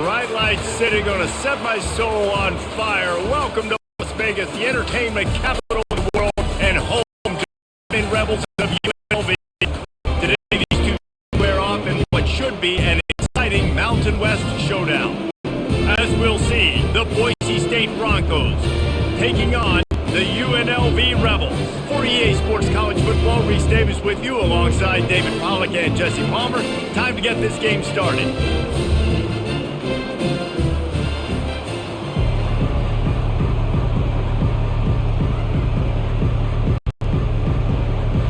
Bright lights city gonna set my soul on fire. Welcome to Las Vegas, the entertainment capital of the world and home to the Rebels of UNLV. Today these two square off in what should be an exciting Mountain West showdown. As we'll see, the Boise State Broncos taking on the UNLV Rebels. For EA Sports College Football, Reese Davis with you alongside David Pollack and Jesse Palmer. Time to get this game started.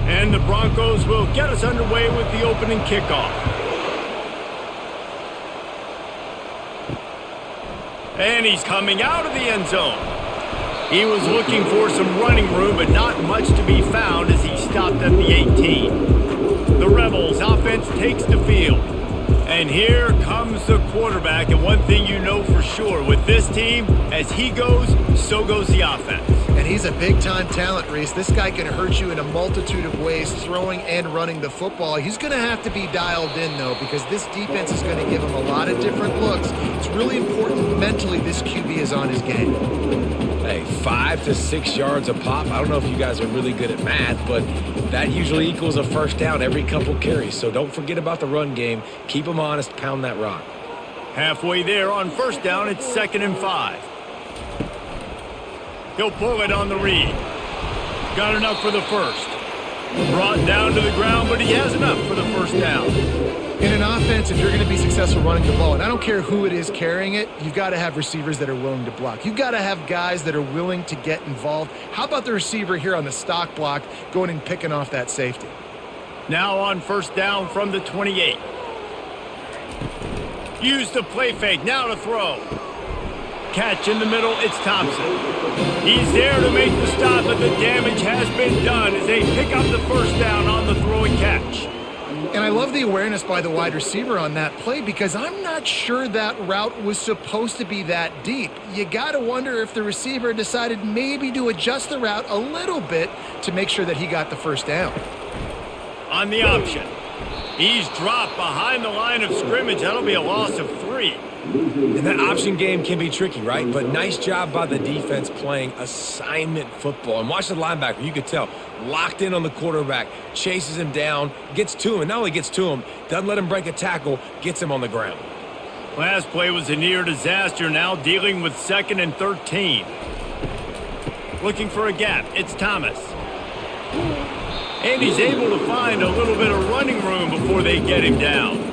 And the Broncos will get us underway with the opening kickoff. And he's coming out of the end zone. He was looking for some running room, but not much to be found as he stopped at the 18. The Rebels offense takes the field. And here comes the quarterback. And one thing you know for sure, with this team, as he goes, so goes the offense. And he's a big-time talent, Reese. This guy can hurt you in a multitude of ways, throwing and running the football. He's going to have to be dialed in, though, because this defense is going to give him a lot of different looks. It's really important mentally this QB is on his game. Hey, 5 to 6 yards a pop. I don't know if you guys are really good at math, but that usually equals a first down every couple carries. So don't forget about the run game. Keep them honest, pound that rock. Halfway there on first down, it's 2nd and 5. He'll pull it on the read. Got enough for the first. Brought down to the ground, but he has enough for the first down. In an offense, if you're going to be successful running the ball, and I don't care who it is carrying it, you've got to have receivers that are willing to block. You've got to have guys that are willing to get involved. How about the receiver here on the stock block going and picking off that safety? Now on first down from the 28. Use the play fake, now to throw. Catch in the middle, it's Thompson. He's there to make the stop, but the damage has been done as they pick up the first down on the throw and catch. And I love the awareness by the wide receiver on that play because I'm not sure that route was supposed to be that deep. You got to wonder if the receiver decided maybe to adjust the route a little bit to make sure that he got the first down. On the option, he's dropped behind the line of scrimmage. That'll be a loss of 3. And that option game can be tricky, right? But nice job by the defense playing assignment football. And watch the linebacker. You could tell. Locked in on the quarterback. Chases him down. Gets to him. And not only gets to him, doesn't let him break a tackle. Gets him on the ground. Last play was a near disaster. Now dealing with 2nd and 13. Looking for a gap. It's Thomas. And he's able to find a little bit of running room before they get him down.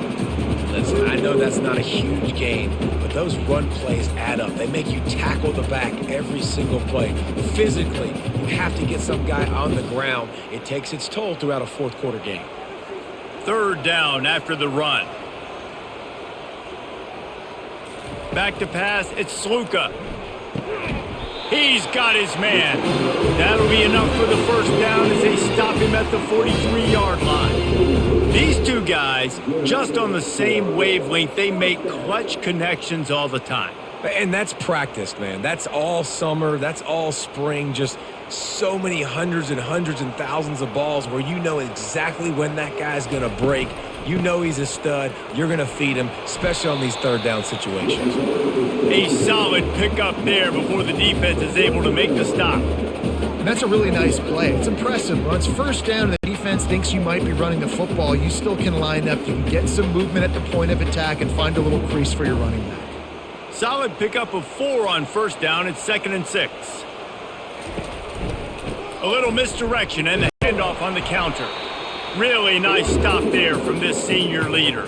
Listen, I know that's not a huge gain, but those run plays add up. They make you tackle the back every single play. Physically, you have to get some guy on the ground. It takes its toll throughout a fourth quarter game. 3rd down after the run. Back to pass, it's Sluka. He's got his man. That'll be enough for the first down as they stop him at the 43-yard line. These two guys, just on the same wavelength, they make clutch connections all the time. And that's practice, man. That's all summer. That's all spring. Just so many hundreds and thousands of balls where you know exactly when that guy's going to break. You know he's a stud. You're going to feed him, especially on these 3rd down situations. A solid pickup there before the defense is able to make the stop. And that's a really nice play. It's impressive. When it's first down and the defense thinks you might be running the football, you still can line up. You can get some movement at the point of attack and find a little crease for your running back. Solid pickup of 4 on first down. It's 2nd and 6. A little misdirection and the handoff on the counter. Really nice stop there from this senior leader.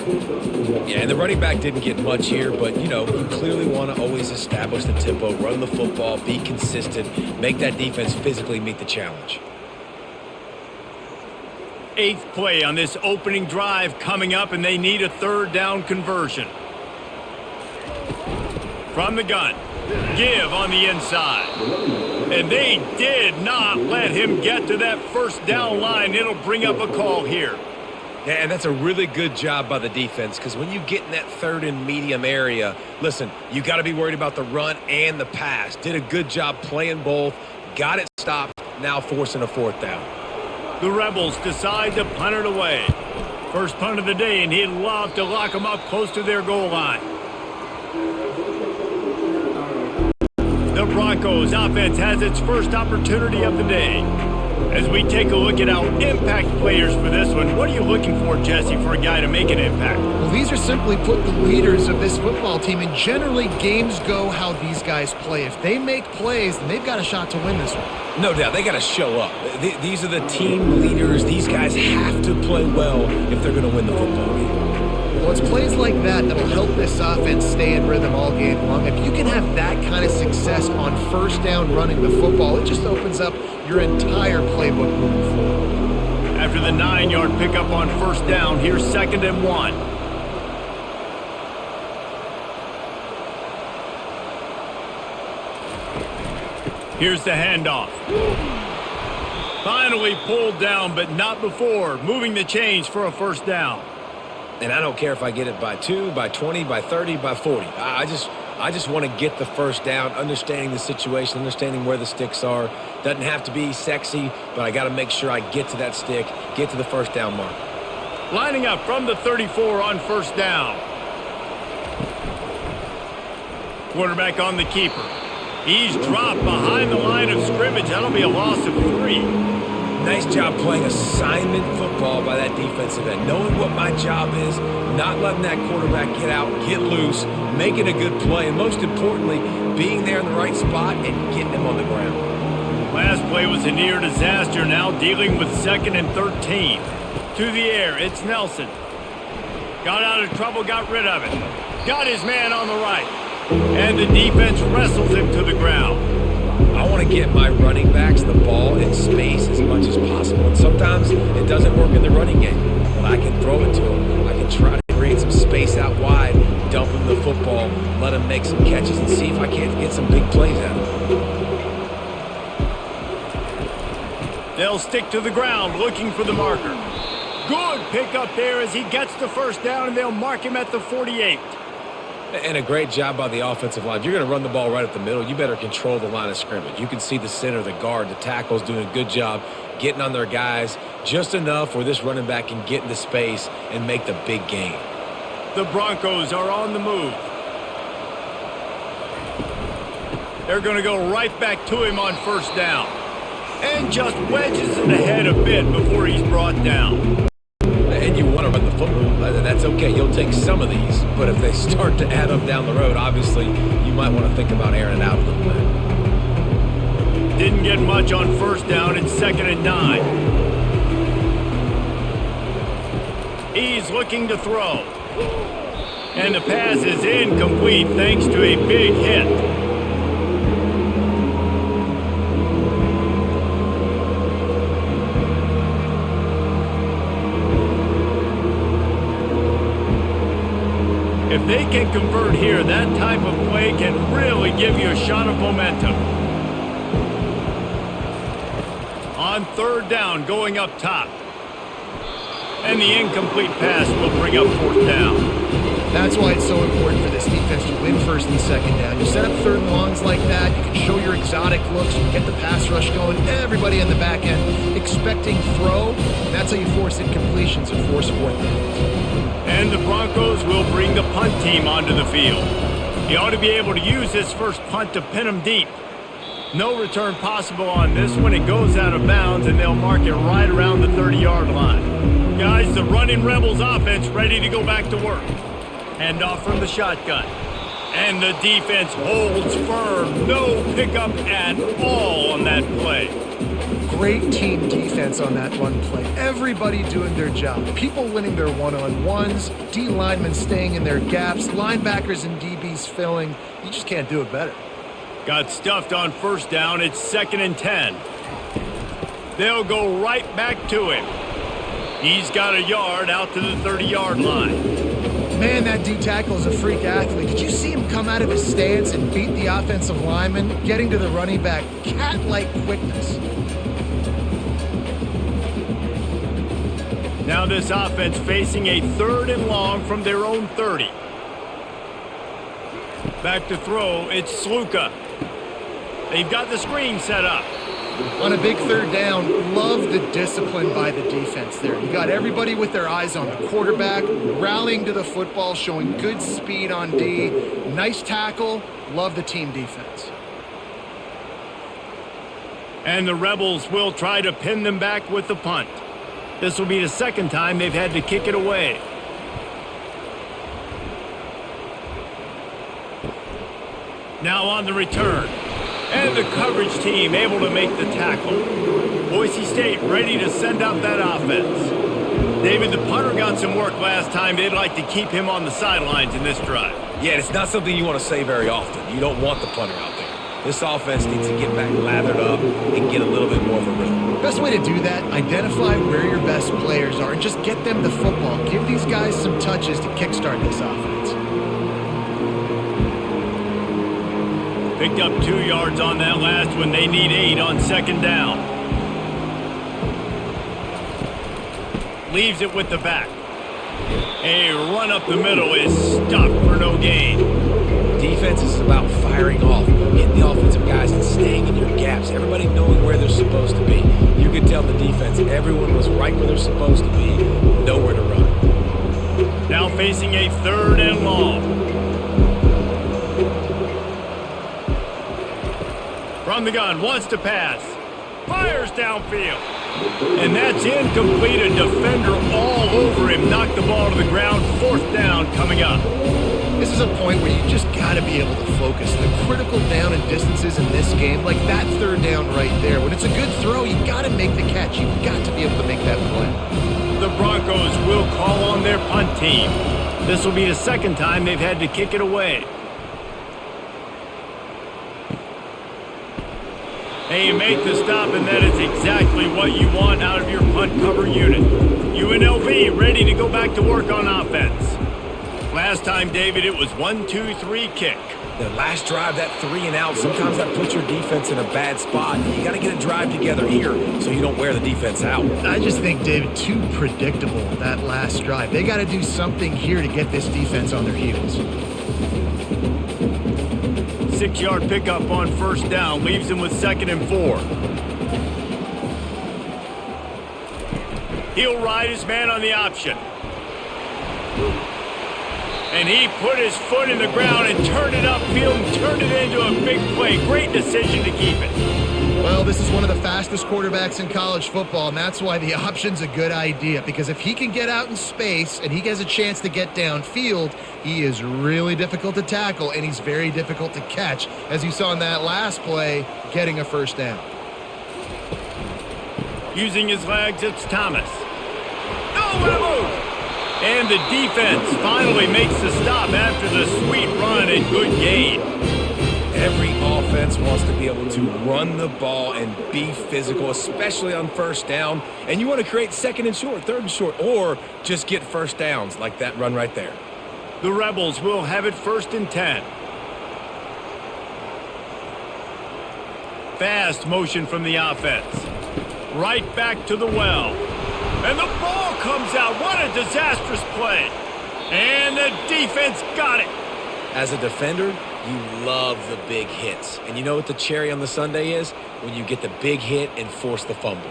Yeah, and the running back didn't get much here, but, you know, you clearly want to always establish the tempo, run the football, be consistent, make that defense physically meet the challenge. 8th play on this opening drive coming up, and they need a 3rd down conversion. From the gun, give on the inside. And they did not let him get to that first down line. It'll bring up a call here. Yeah, and that's a really good job by the defense because when you get in that 3rd and medium area, listen, you got to be worried about the run and the pass. Did a good job playing both, got it stopped, now forcing a 4th down. The Rebels decide to punt it away. First punt of the day, and he'd love to lock them up close to their goal line. The Broncos offense has its first opportunity of the day. As we take a look at our impact players for this one, what are you looking for, Jesse, for a guy to make an impact? Well, these are simply put the leaders of this football team, and generally games go how these guys play. If they make plays, then they've got a shot to win this one. No doubt, they got to show up. These are the team leaders. These guys have to play well if they're going to win the football game. Well, it's plays like that that'll help this offense stay in rhythm all game long. If you can have that kind of success on first down running the football, it just opens up your entire playbook moving forward. After the 9-yard pickup on first down, here's 2nd and 1. Here's the handoff. Finally pulled down, but not before. Moving the chains for a first down. And I don't care if I get it by 2, by 20, by 30, by 40. I just want to get the first down, understanding the situation, understanding where the sticks are. Doesn't have to be sexy, but I got to make sure I get to that stick, get to the first down mark. Lining up from the 34 on first down. Quarterback on the keeper. He's dropped behind the line of scrimmage. That'll be a loss of 3. Nice job playing assignment football by that defensive end. Knowing what my job is, not letting that quarterback get out, get loose, making a good play, and most importantly, being there in the right spot and getting him on the ground. Last play was a near disaster, now dealing with 2nd and 13. To the air, it's Nelson. Got out of trouble, got rid of it. Got his man on the right. And the defense wrestles him to the ground. I want to get my running backs the ball in space as much as possible. And sometimes it doesn't work in the running game, but I can throw it to them. I can try to create some space out wide, dump him the football, let him make some catches, and see if I can't get some big plays out of him. They'll stick to the ground looking for the marker. Good pick up there as he gets the first down, and they'll mark him at the 48. And a great job by the offensive line. If you're going to run the ball right up the middle, you better control the line of scrimmage. You can see the center, the guard, the tackles doing a good job getting on their guys just enough where this running back can get into space and make the big gain. The Broncos are on the move. They're going to go right back to him on first down. And just wedges it ahead a bit before he's brought down. And you want to run the football. That's okay. You'll take some of these. But if they start to add up down the road, obviously, you might want to think about airing it out a little bit. Didn't get much on first down. It's 2nd and 9. He's looking to throw. And the pass is incomplete thanks to a big hit. If they can convert here, that type of play can really give you a shot of momentum. On third down, going up top. And the incomplete pass will bring up fourth down. That's why it's so important for this defense to win first and second down. You set up third and longs like that, you can show your exotic looks, you can get the pass rush going, everybody in the back end expecting throw, and that's how you force incompletions and force fourth downs. And the Broncos will bring the punt team onto the field. He ought to be able to use this first punt to pin him deep. No return possible on this one. It goes out of bounds, and they'll mark it right around the 30-yard line. Guys, the running Rebels offense ready to go back to work. Hand off from the shotgun. And the defense holds firm. No pickup at all on that play. Great team defense on that run play. Everybody doing their job. People winning their one-on-ones, D linemen staying in their gaps, linebackers and DBs filling. You just can't do it better. Got stuffed on first down. It's 2nd and 10. They'll go right back to him. He's got a yard out to the 30-yard line. Man, that D tackle is a freak athlete. Did you see him come out of his stance and beat the offensive lineman, getting to the running back? Cat-like quickness. Now this offense facing a 3rd and long from their own 30. Back to throw, it's Sluka. They've got the screen set up. On a big third down, love the discipline by the defense there. You got everybody with their eyes on the quarterback, rallying to the football, showing good speed on D. Nice tackle. Love the team defense. And the Rebels will try to pin them back with the punt. This will be the second time they've had to kick it away. Now on the return. And the coverage team able to make the tackle. Boise State ready to send out that offense. David, the punter got some work last time. They'd like to keep him on the sidelines in this drive. Yeah, it's not something you want to say very often. You don't want the punter out there. This offense needs to get back lathered up and get a little bit more of a rhythm. Best way to do that, identify where your best players are and just get them the football. Give these guys some touches to kickstart this offense. Picked up 2 yards on that last one. They need 8 on second down. Leaves it with the back. A run up the middle is stopped for no gain. Defense is about firing off, hitting the offensive guys and staying in your gaps. Everybody knowing where they're supposed to be. You could tell the defense, everyone was right where they're supposed to be, nowhere to run. Now facing a 3rd and long. From the gun, wants to pass. Fires downfield. And that's incomplete. A defender all over him. Knocked the ball to the ground. 4th down coming up. This is a point where you just got to be able to focus. The critical down and distances in this game, like that 3rd down right there. When it's a good throw, you got to make the catch. You've got to be able to make that play. The Broncos will call on their punt team. This will be the second time they've had to kick it away. And you make the stop, and that is exactly what you want out of your punt cover unit. UNLV ready to go back to work on offense. Last time, David, it was 1-2-3 kick. The last drive, that 3 and out, sometimes that puts your defense in a bad spot. You got to get a drive together here so you don't wear the defense out. I just think, David, too predictable that last drive. They got to do something here to get this defense on their heels. 6-yard pickup on 1st down, leaves him with 2nd and 4. He'll ride his man on the option. And he put his foot in the ground and turned it upfield and turned it into a big play. Great decision to keep it. Well, this is one of the fastest quarterbacks in college football, and that's why the option's a good idea. Because if he can get out in space and he has a chance to get downfield, he is really difficult to tackle, and he's very difficult to catch. As you saw in that last play, getting a 1st down. Using his legs, it's Thomas. Oh, what a move! And the defense finally makes the stop after the sweet run and good gain. Every offense wants to be able to run the ball and be physical, especially on 1st down. And you want to create 2nd and short, 3rd and short, or just get 1st downs like that run right there. The Rebels will have it 1st and 10. Fast motion from the offense. Right back to the well. And the ball comes out. What a disastrous play. And the defense got it. As a defender, you love the big hits. And you know what the cherry on the sundae is? When you get the big hit and force the fumble.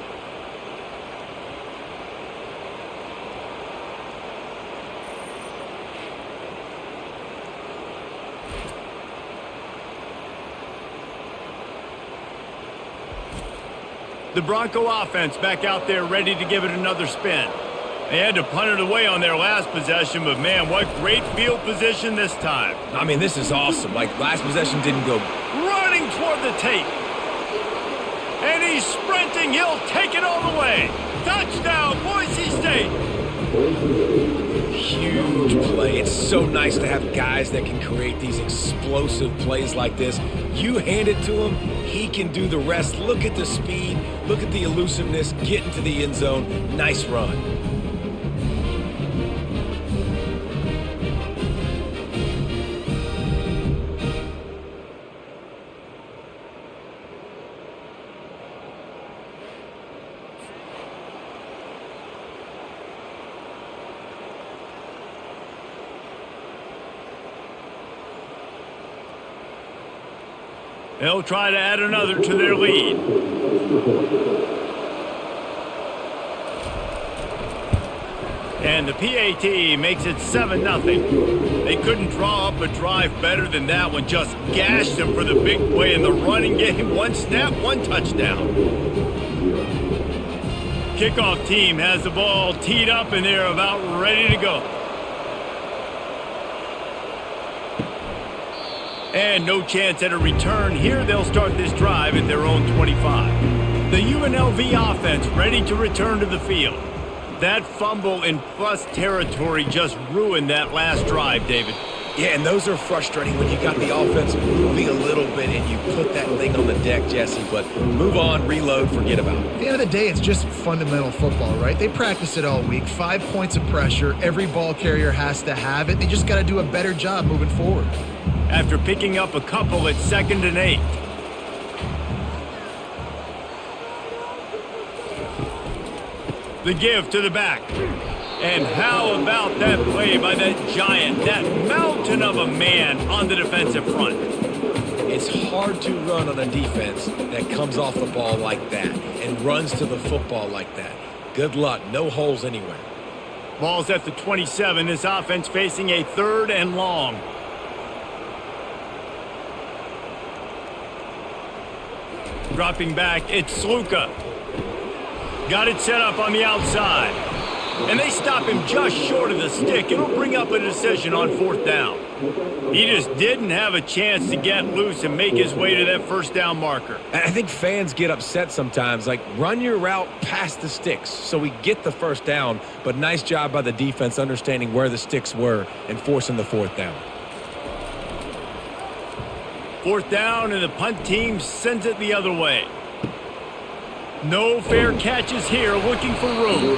The Bronco offense back out there ready to give it another spin. They had to punt it away on their last possession, but man, what great field position this time. I mean, this is awesome. Like, last possession didn't go. Running toward the tape. And he's sprinting. He'll take it all the way. Touchdown, Boise State. Huge play. It's so nice to have guys that can create these explosive plays like this. You hand it to him, he can do the rest. Look at the speed. Look at the elusiveness. Get into the end zone. Nice run. They'll try to add another to their lead. And the PAT makes it 7-0. They couldn't draw up a drive better than that one. Just gashed them for the big play in the running game. One snap, one touchdown. Kickoff team has the ball teed up and they're about ready to go. And no chance at a return here. They'll start this drive at their own 25. The UNLV offense ready to return to the field. That fumble in plus territory just ruined that last drive, David. Yeah, and those are frustrating when you got the offense moving a little bit and you put that thing on the deck, Jesse. But move on, reload, forget about it. At the end of the day, it's just fundamental football, right? They practice it all week. 5 points of pressure. Every ball carrier has to have it. They just got to do a better job moving forward. After picking up a couple at 2nd and 8. The give to the back. And how about that play by that giant, that mountain of a man on the defensive front? It's hard to run on a defense that comes off the ball like that and runs to the football like that. Good luck. No holes anywhere. Ball's at the 27. This offense facing a 3rd and long. Dropping back, it's Sluka. Got it set up on the outside. And they stop him just short of the stick. It'll bring up a decision on 4th down. He just didn't have a chance to get loose and make his way to that 1st down marker. I think fans get upset sometimes, like run your route past the sticks so we get the 1st down, but nice job by the defense understanding where the sticks were and forcing the 4th down. 4th down, and the punt team sends it the other way. No fair catches here, looking for room.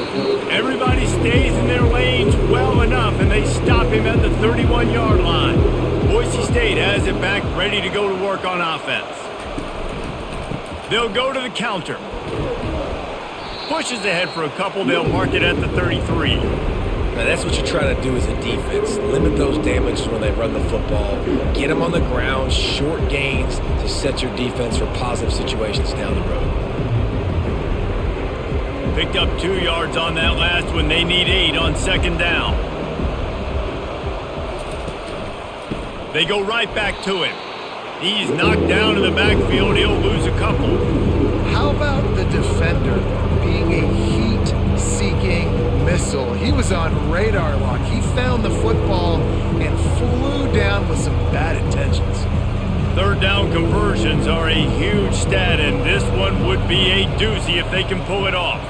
Everybody stays in their lanes well enough, and they stop him at the 31-yard line. Boise State has it back, ready to go to work on offense. They'll go to the counter. Pushes ahead for a couple. They'll mark it at the 33. Now that's what you try to do as a defense. Limit those damages when they run the football. Get them on the ground, short gains to set your defense for positive situations down the road. Picked up 2 yards on that last one. They need 8 on 2nd down. They go right back to him. He's knocked down in the backfield. He'll lose a couple. How about the defender being a heat-seeking missile? He was on radar lock. He found the football and flew down with some bad intentions. 3rd down conversions are a huge stat, and this one would be a doozy if they can pull it off.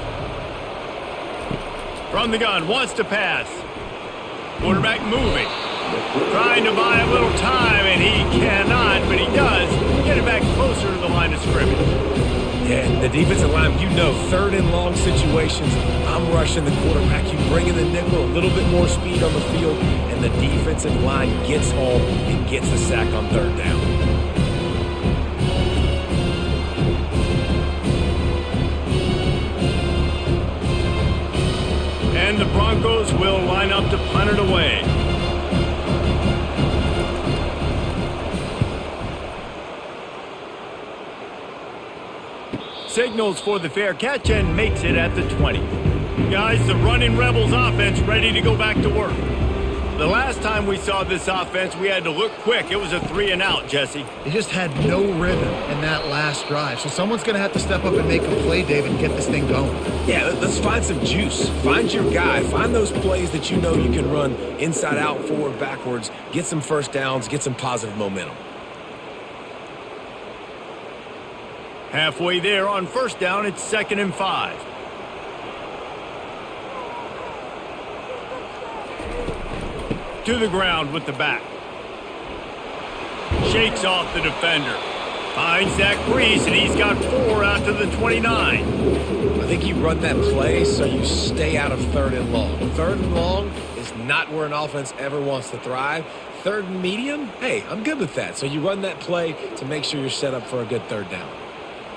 From the gun, wants to pass. Quarterback moving. Trying to buy a little time, and he cannot, but he does get it back closer to the line of scrimmage. Yeah, the defensive line, you know, 3rd and long situations, I'm rushing the quarterback. You bring in the nickel, a little bit more speed on the field, and the defensive line gets home and gets the sack on 3rd down. And the Broncos will line up to punt it away. Signals for the fair catch and makes it at the 20. Guys, the running Rebels offense ready to go back to work. The last time we saw this offense, we had to look quick. It was a 3-and-out, Jesse. They just had no rhythm in that last drive. So someone's going to have to step up and make a play, David, and get this thing going. Yeah, let's find some juice. Find your guy. Find those plays that you know you can run inside out, forward, backwards. Get some 1st downs. Get some positive momentum. Halfway there on 1st down, it's 2nd and 5. To the ground with the back. Shakes off the defender. Finds that crease, and he's got 4 out to the 29. I think you run that play so you stay out of 3rd and long. 3rd and long is not where an offense ever wants to thrive. 3rd and medium, hey, I'm good with that. So you run that play to make sure you're set up for a good 3rd down.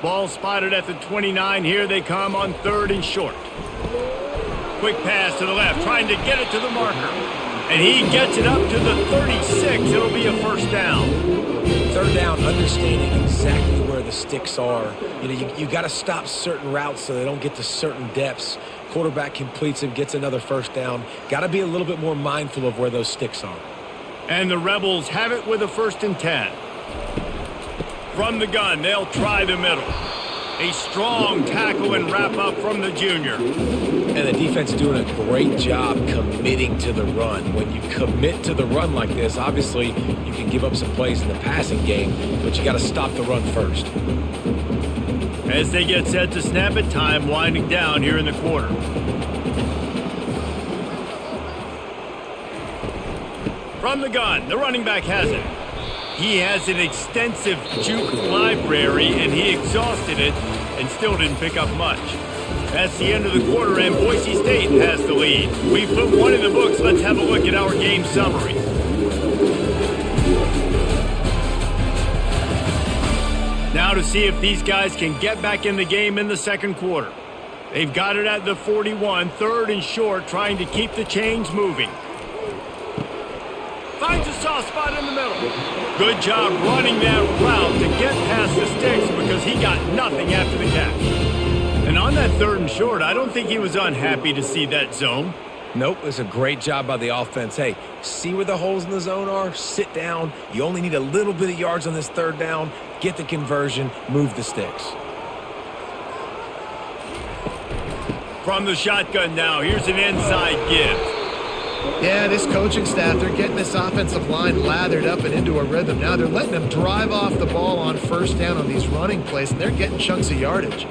Ball spotted at the 29. Here they come on 3rd and short. Quick pass to the left, trying to get it to the marker. And he gets it up to the 36. It'll be a 1st down. third down, understanding exactly where the sticks are. You know, you got to stop certain routes so they don't get to certain depths. Quarterback completes them, gets another first down. Got to be a little bit more mindful of where those sticks are. And the Rebels have it with a 1st and 10. From the gun, they'll try the middle. A strong tackle and wrap up from the junior. And the defense doing a great job committing to the run. When you commit to the run like this, obviously you can give up some plays in the passing game, but you got to stop the run first. As they get set to snap it, time winding down here in the quarter. From the gun, the running back has it. He has an extensive juke library, and he exhausted it and still didn't pick up much. That's the end of the quarter, and Boise State has the lead. We've put one in the books. Let's have a look at our game summary. Now to see if these guys can get back in the game in the second quarter. They've got it at the 41, 3rd and short, trying to keep the chains moving. Finds a soft spot in the middle. Good job running that route to get past the sticks because he got nothing after the catch. And on that 3rd and short, I don't think he was unhappy to see that zone. Nope, it's a great job by the offense. Hey, see where the holes in the zone are? Sit down. You only need a little bit of yards on this 3rd down. Get the conversion, move the sticks. From the shotgun now, here's an inside give. Yeah, this coaching staff, they're getting this offensive line lathered up and into a rhythm. Now they're letting them drive off the ball on 1st down on these running plays, and they're getting chunks of yardage.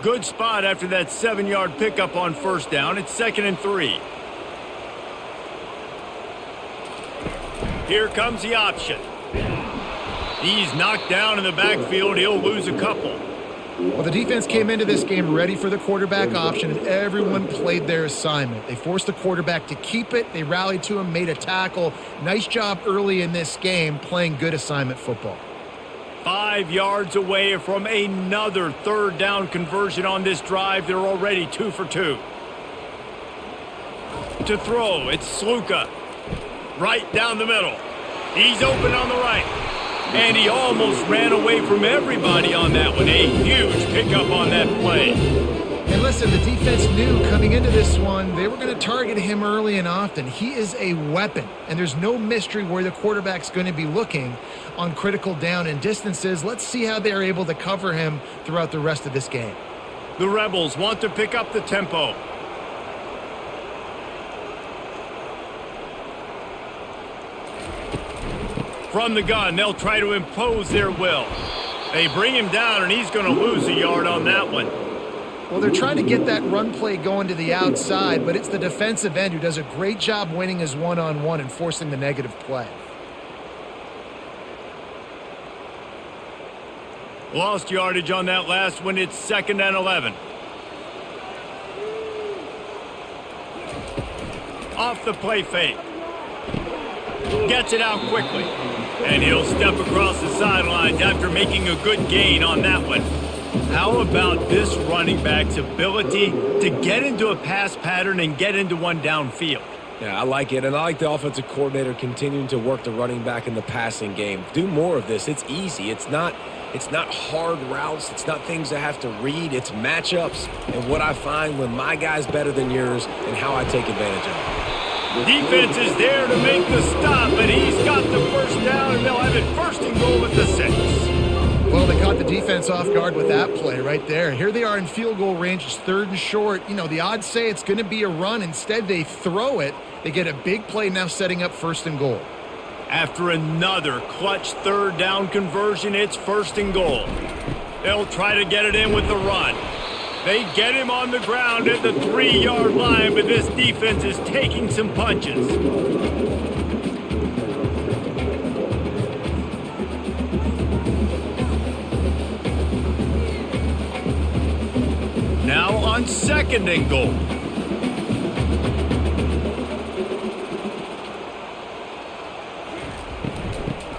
Good spot after that 7-yard pickup on 1st down. It's 2nd and 3. Here comes the option. He's knocked down in the backfield. He'll lose a couple. Well, the defense came into this game ready for the quarterback option, and everyone played their assignment. They forced the quarterback to keep it. They rallied to him, made a tackle. Nice job early in this game playing good assignment football. 5 yards away from another 3rd down conversion on this drive. They're already 2 for 2. To throw, it's Sluka. Right down the middle. He's open on the right. And he almost ran away from everybody on that one. A huge pickup on that play. And listen, the defense knew coming into this one, they were going to target him early and often. He is a weapon, and there's no mystery where the quarterback's going to be looking on critical down and distances. Let's see how they're able to cover him throughout the rest of this game. The Rebels want to pick up the tempo. From the gun, they'll try to impose their will. They bring him down, and he's going to lose a yard on that one. Well, they're trying to get that run play going to the outside, but it's the defensive end who does a great job winning his one-on-one and forcing the negative play. Lost yardage on that last one. It's 2nd and 11. Off the play fake. Gets it out quickly. And he'll step across the sidelines after making a good gain on that one. How about this running back's ability to get into a pass pattern and get into one downfield? Yeah, I like it, and I like the offensive coordinator continuing to work the running back in the passing game. Do more of this. It's easy. It's not hard routes. It's not things I have to read. It's matchups and what I find when my guy's better than yours and how I take advantage of it. Defense is there to make the stop, but he's got the 1st down, and they'll have it 1st and goal at the 6. Well, they caught the defense off guard with that play right there. Here they are in field goal range. It's 3rd and short. You know, the odds say it's going to be a run. Instead, they throw it. They get a big play now setting up 1st and goal. After another clutch 3rd down conversion, it's 1st and goal. They'll try to get it in with the run. They get him on the ground at the 3-yard line, but this defense is taking some punches. Now on 2nd and goal.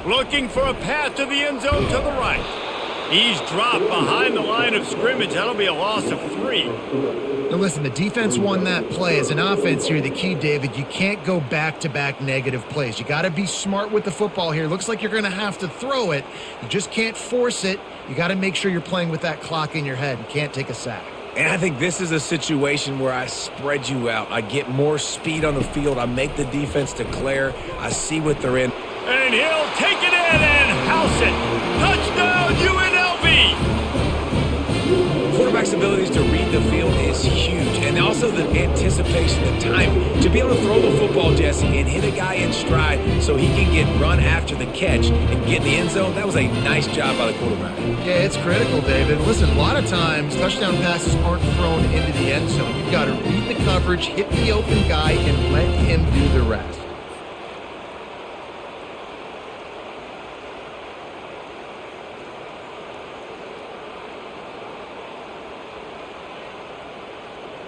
Looking for a path to the end zone to the right. He's dropped behind the line of scrimmage. That'll be a loss of 3. Now listen, the defense won that play. As an offense here, the key, David, you can't go back-to-back negative plays. You got to be smart with the football here. Looks like you're going to have to throw it. You just can't force it. You got to make sure you're playing with that clock in your head and can't take a sack. And I think this is a situation where I spread you out. I get more speed on the field. I make the defense declare. I see what they're in. And he'll take it in and house it. Touchdown, UNLV! Quarterback's abilities to read the field is huge. And also the anticipation, the time to be able to throw the football, Jesse, and hit a guy in stride so he can get run after the catch and get in the end zone. That was a nice job by the quarterback. Yeah, it's critical, David. Listen, a lot of times touchdown passes aren't thrown into the end zone. You've got to read the coverage, hit the open guy, and let him do the rest.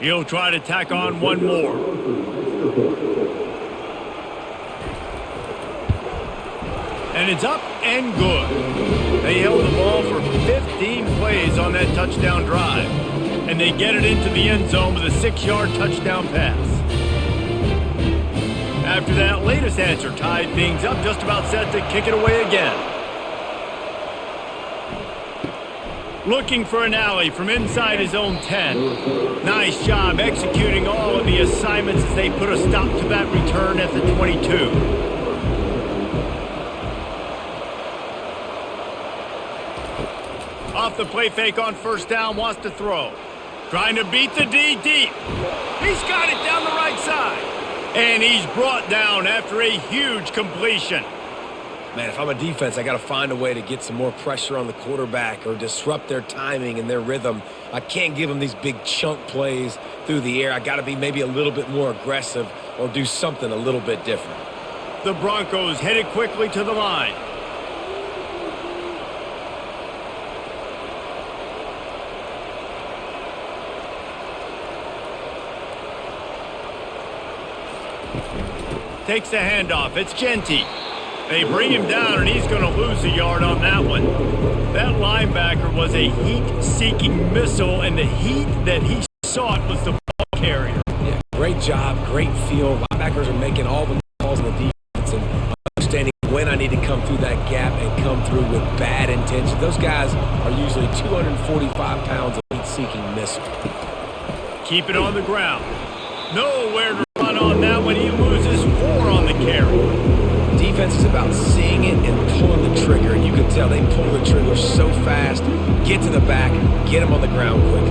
He'll try to tack on one more. And it's up and good. They held the ball for 15 plays on that touchdown drive. And they get it into the end zone with a 6-yard touchdown pass. After that latest answer tied things up, just about set to kick it away again. Looking for an alley from inside his own 10. Nice job executing all of the assignments as they put a stop to that return at the 22. Off the play fake on first down, wants to throw. Trying to beat the D deep. He's got it down the right side. And he's brought down after a huge completion. Man, if I'm a defense, I got to find a way to get some more pressure on the quarterback or disrupt their timing and their rhythm. I can't give them these big chunk plays through the air. I got to be maybe a little bit more aggressive or do something a little bit different. The Broncos headed quickly to the line. Takes the handoff. It's Genty. They bring him down, and he's going to lose a yard on that one. That linebacker was a heat-seeking missile, and the heat that he sought was the ball carrier. Yeah, great job, great feel. Linebackers are making all the calls in the defense and understanding when I need to come through that gap and come through with bad intentions. Those guys are usually 245 pounds of heat-seeking missile. Keep it on the ground. Nowhere to run on that one. He loses 4 on the carry. Defense is about seeing it and pulling the trigger. And you can tell they pull the trigger so fast, get to the back, get him on the ground quickly.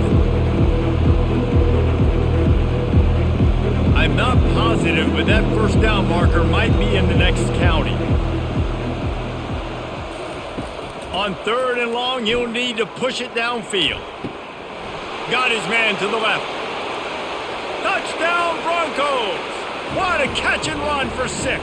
I'm not positive, but that first down marker might be in the next county. On 3rd and long, he'll need to push it downfield. Got his man to the left. Touchdown, Broncos! What a catch and run for 6.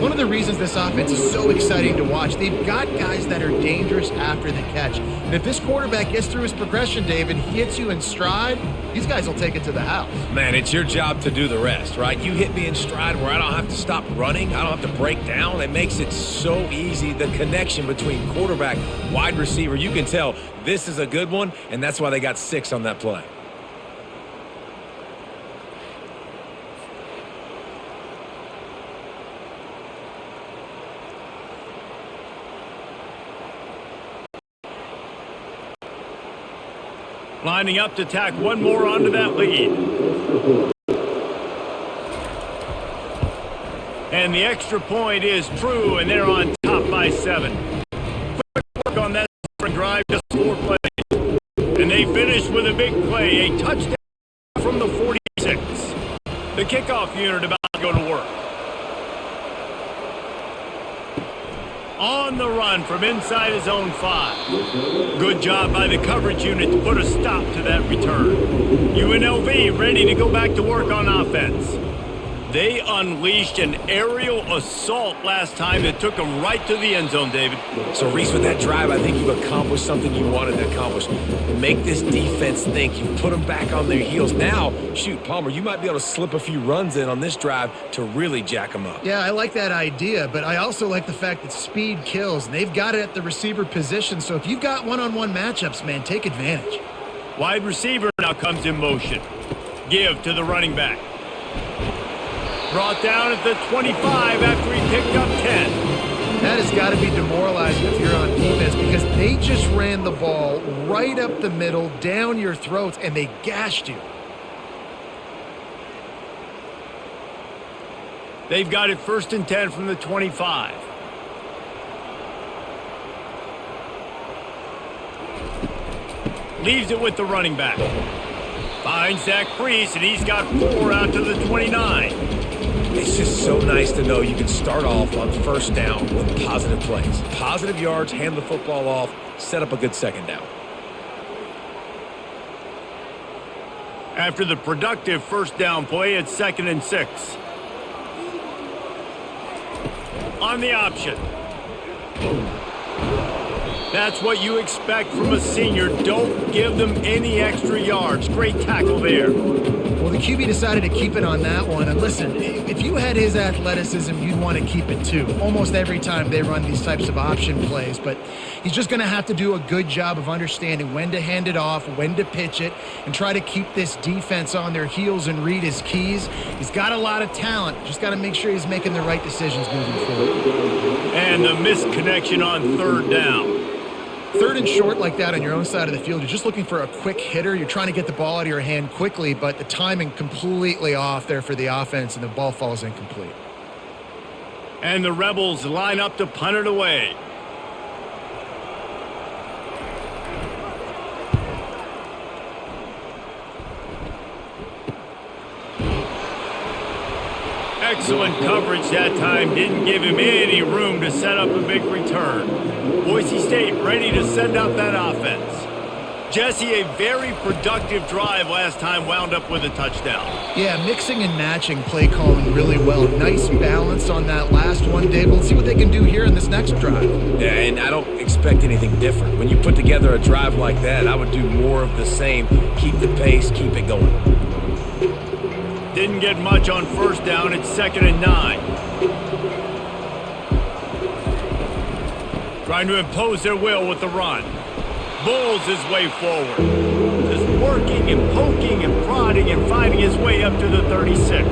One of the reasons this offense is so exciting to watch, they've got guys that are dangerous after the catch. And if this quarterback gets through his progression, David, he hits you in stride, these guys will take it to the house. Man, it's your job to do the rest, right? You hit me in stride where I don't have to stop running. I don't have to break down. It makes it so easy. The connection between quarterback, wide receiver, you can tell this is a good one, and that's why they got 6 on that play. Lining up to tack one more onto that lead. And the extra point is true, and they're on top by 7. Quick work on that drive, just 4 plays. And they finish with a big play, a touchdown from the 46. The kickoff unit about to go to work. On the run from inside his own 5. Good job by the coverage unit to put a stop to that return. UNLV ready to go back to work on offense. They unleashed an aerial assault last time that took them right to the end zone, David. So, Reese, with that drive, I think you've accomplished something you wanted to accomplish. Make this defense think. You put them back on their heels. Now, shoot, Palmer, you might be able to slip a few runs in on this drive to really jack them up. Yeah, I like that idea, but I also like the fact that speed kills. And they've got it at the receiver position, so if you've got one-on-one matchups, man, take advantage. Wide receiver now comes in motion. Give to the running back. Brought down at the 25 after he picked up 10. That has got to be demoralizing if you're on defense because they just ran the ball right up the middle, down your throats, and they gashed you. They've got it 1st and 10 from the 25. Leaves it with the running back. Finds that crease, and he's got 4 out to the 29. It's just so nice to know you can start off on 1st down with positive plays. Positive yards, hand the football off, set up a good 2nd down. After the productive 1st down play, it's 2nd and 6. On the option. That's what you expect from a senior. Don't give them any extra yards. Great tackle there. Well, the QB decided to keep it on that one. And listen, if you had his athleticism, you'd want to keep it too. Almost every time they run these types of option plays. But he's just going to have to do a good job of understanding when to hand it off, when to pitch it, and try to keep this defense on their heels and read his keys. He's got a lot of talent. Just got to make sure he's making the right decisions moving forward. And the missed connection on 3rd down. 3rd and short like that on your own side of the field, you're just looking for a quick hitter. You're trying to get the ball out of your hand quickly, but the timing completely off there for the offense, and the ball falls incomplete. And the Rebels line up to punt it away. Excellent coverage that time. Didn't give him any room to set up a big return. Boise State ready to send out that offense. Jesse, a very productive drive last time, wound up with a touchdown. Yeah, mixing and matching play calling really well. Nice balance on that last one, Dave. Let's see what they can do here in this next drive. Yeah, and I don't expect anything different. When you put together a drive like that, I would do more of the same. Keep the pace, keep it going. Didn't get much on 1st down. It's 2nd and 9. Trying to impose their will with the run. Bulls his way forward. Just working and poking and prodding and finding his way up to the 36.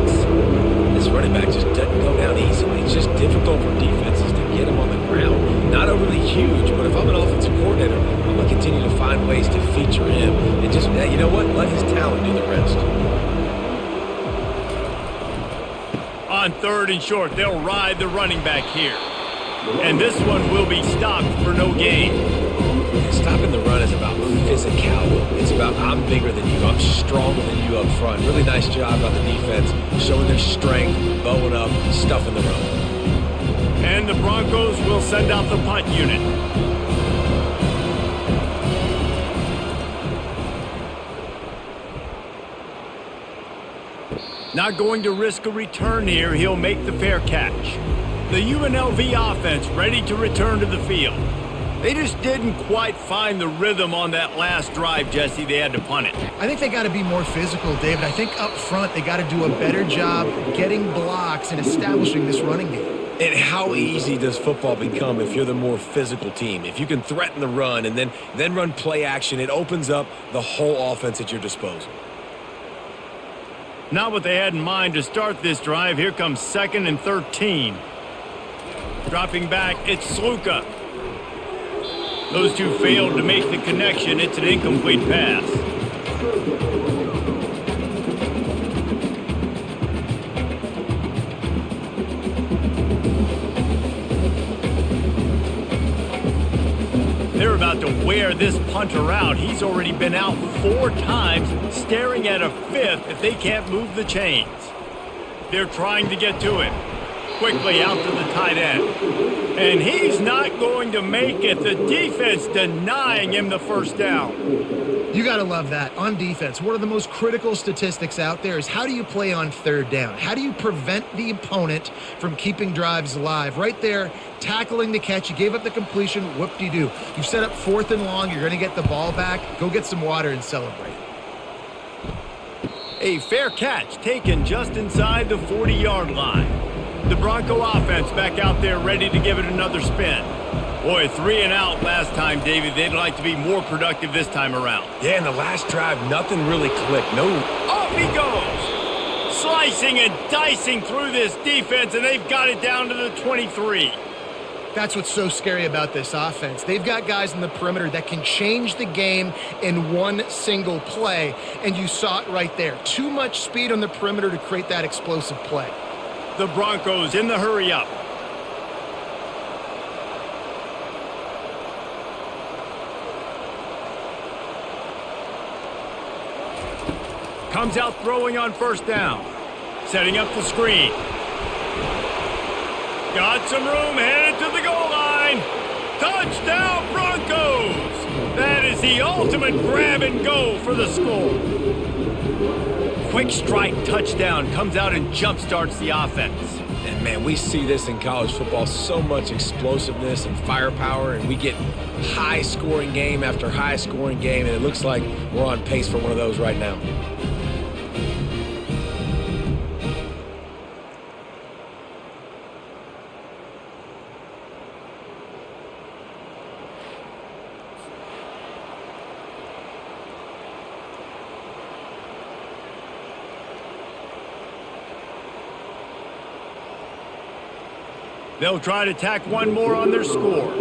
This running back just doesn't go down easily. It's just difficult for defenses to get him on the ground. Not overly huge, but if I'm an offensive coordinator, I'm going to continue to find ways to feature him. And just, you know what? Let his talent do the rest. On 3rd and short, they'll ride the running back here. And this one will be stopped for no gain. Stopping the run is about physicality. It's about I'm bigger than you, I'm stronger than you up front. Really nice job by the defense, showing their strength, bowing up, stuffing the run. And the Broncos will send out the punt unit. Not going to risk a return here. He'll make the fair catch. The UNLV offense ready to return to the field. They just didn't quite find the rhythm on that last drive, Jesse. They had to punt it. I think they got to be more physical, David. I think up front they got to do a better job getting blocks and establishing this running game. And how easy does football become if you're the more physical team? If you can threaten the run and then run play action, it opens up the whole offense at your disposal. Not what they had in mind to start this drive. Here comes 2nd and 13. Dropping back, it's Sluka. Those two failed to make the connection. It's an incomplete pass. They're about to wear this punter out. He's already been out 4 times, staring at a 5th if they can't move the chains. They're trying to get to him. Quickly out to the tight end. And he's not going to make it. The defense denying him the 1st down. You got to love that. On defense, one of the most critical statistics out there is how do you play on 3rd down? How do you prevent the opponent from keeping drives alive? Right there, tackling the catch. You gave up the completion. Whoop-de-doo. You've set up 4th and long. You're going to get the ball back. Go get some water and celebrate. A fair catch taken just inside the 40-yard line. The Bronco offense back out there ready to give it another spin. Boy, 3 and out last time, David. They'd like to be more productive this time around. Yeah, in the last drive, nothing really clicked. No. Off he goes. Slicing and dicing through this defense, and they've got it down to the 23. That's what's so scary about this offense. They've got guys in the perimeter that can change the game in one single play, and you saw it right there. Too much speed on the perimeter to create that explosive play. The Broncos in the hurry-up. Comes out throwing on first down. Setting up the screen. Got some room, headed to the goal line. Touchdown, Broncos! That is the ultimate grab and go for the score. Quick strike touchdown comes out and jump starts the offense. And, man, we see this in college football, so much explosiveness and firepower, and we get high-scoring game after high-scoring game, and it looks like we're on pace for one of those right now. They'll try to tack one more on their score.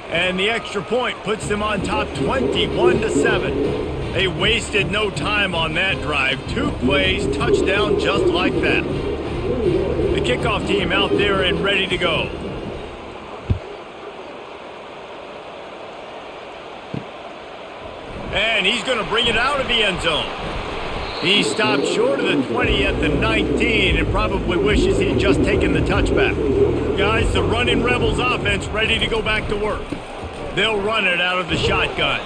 And the extra point puts them on top 21-7. They wasted no time on that drive. 2 plays, touchdown just like that. The kickoff team out there and ready to go. And he's going to bring it out of the end zone. He stopped short of the 20 at the 19 and probably wishes he'd just taken the touchback. Guys, the running Rebels offense ready to go back to work. They'll run it out of the shotgun.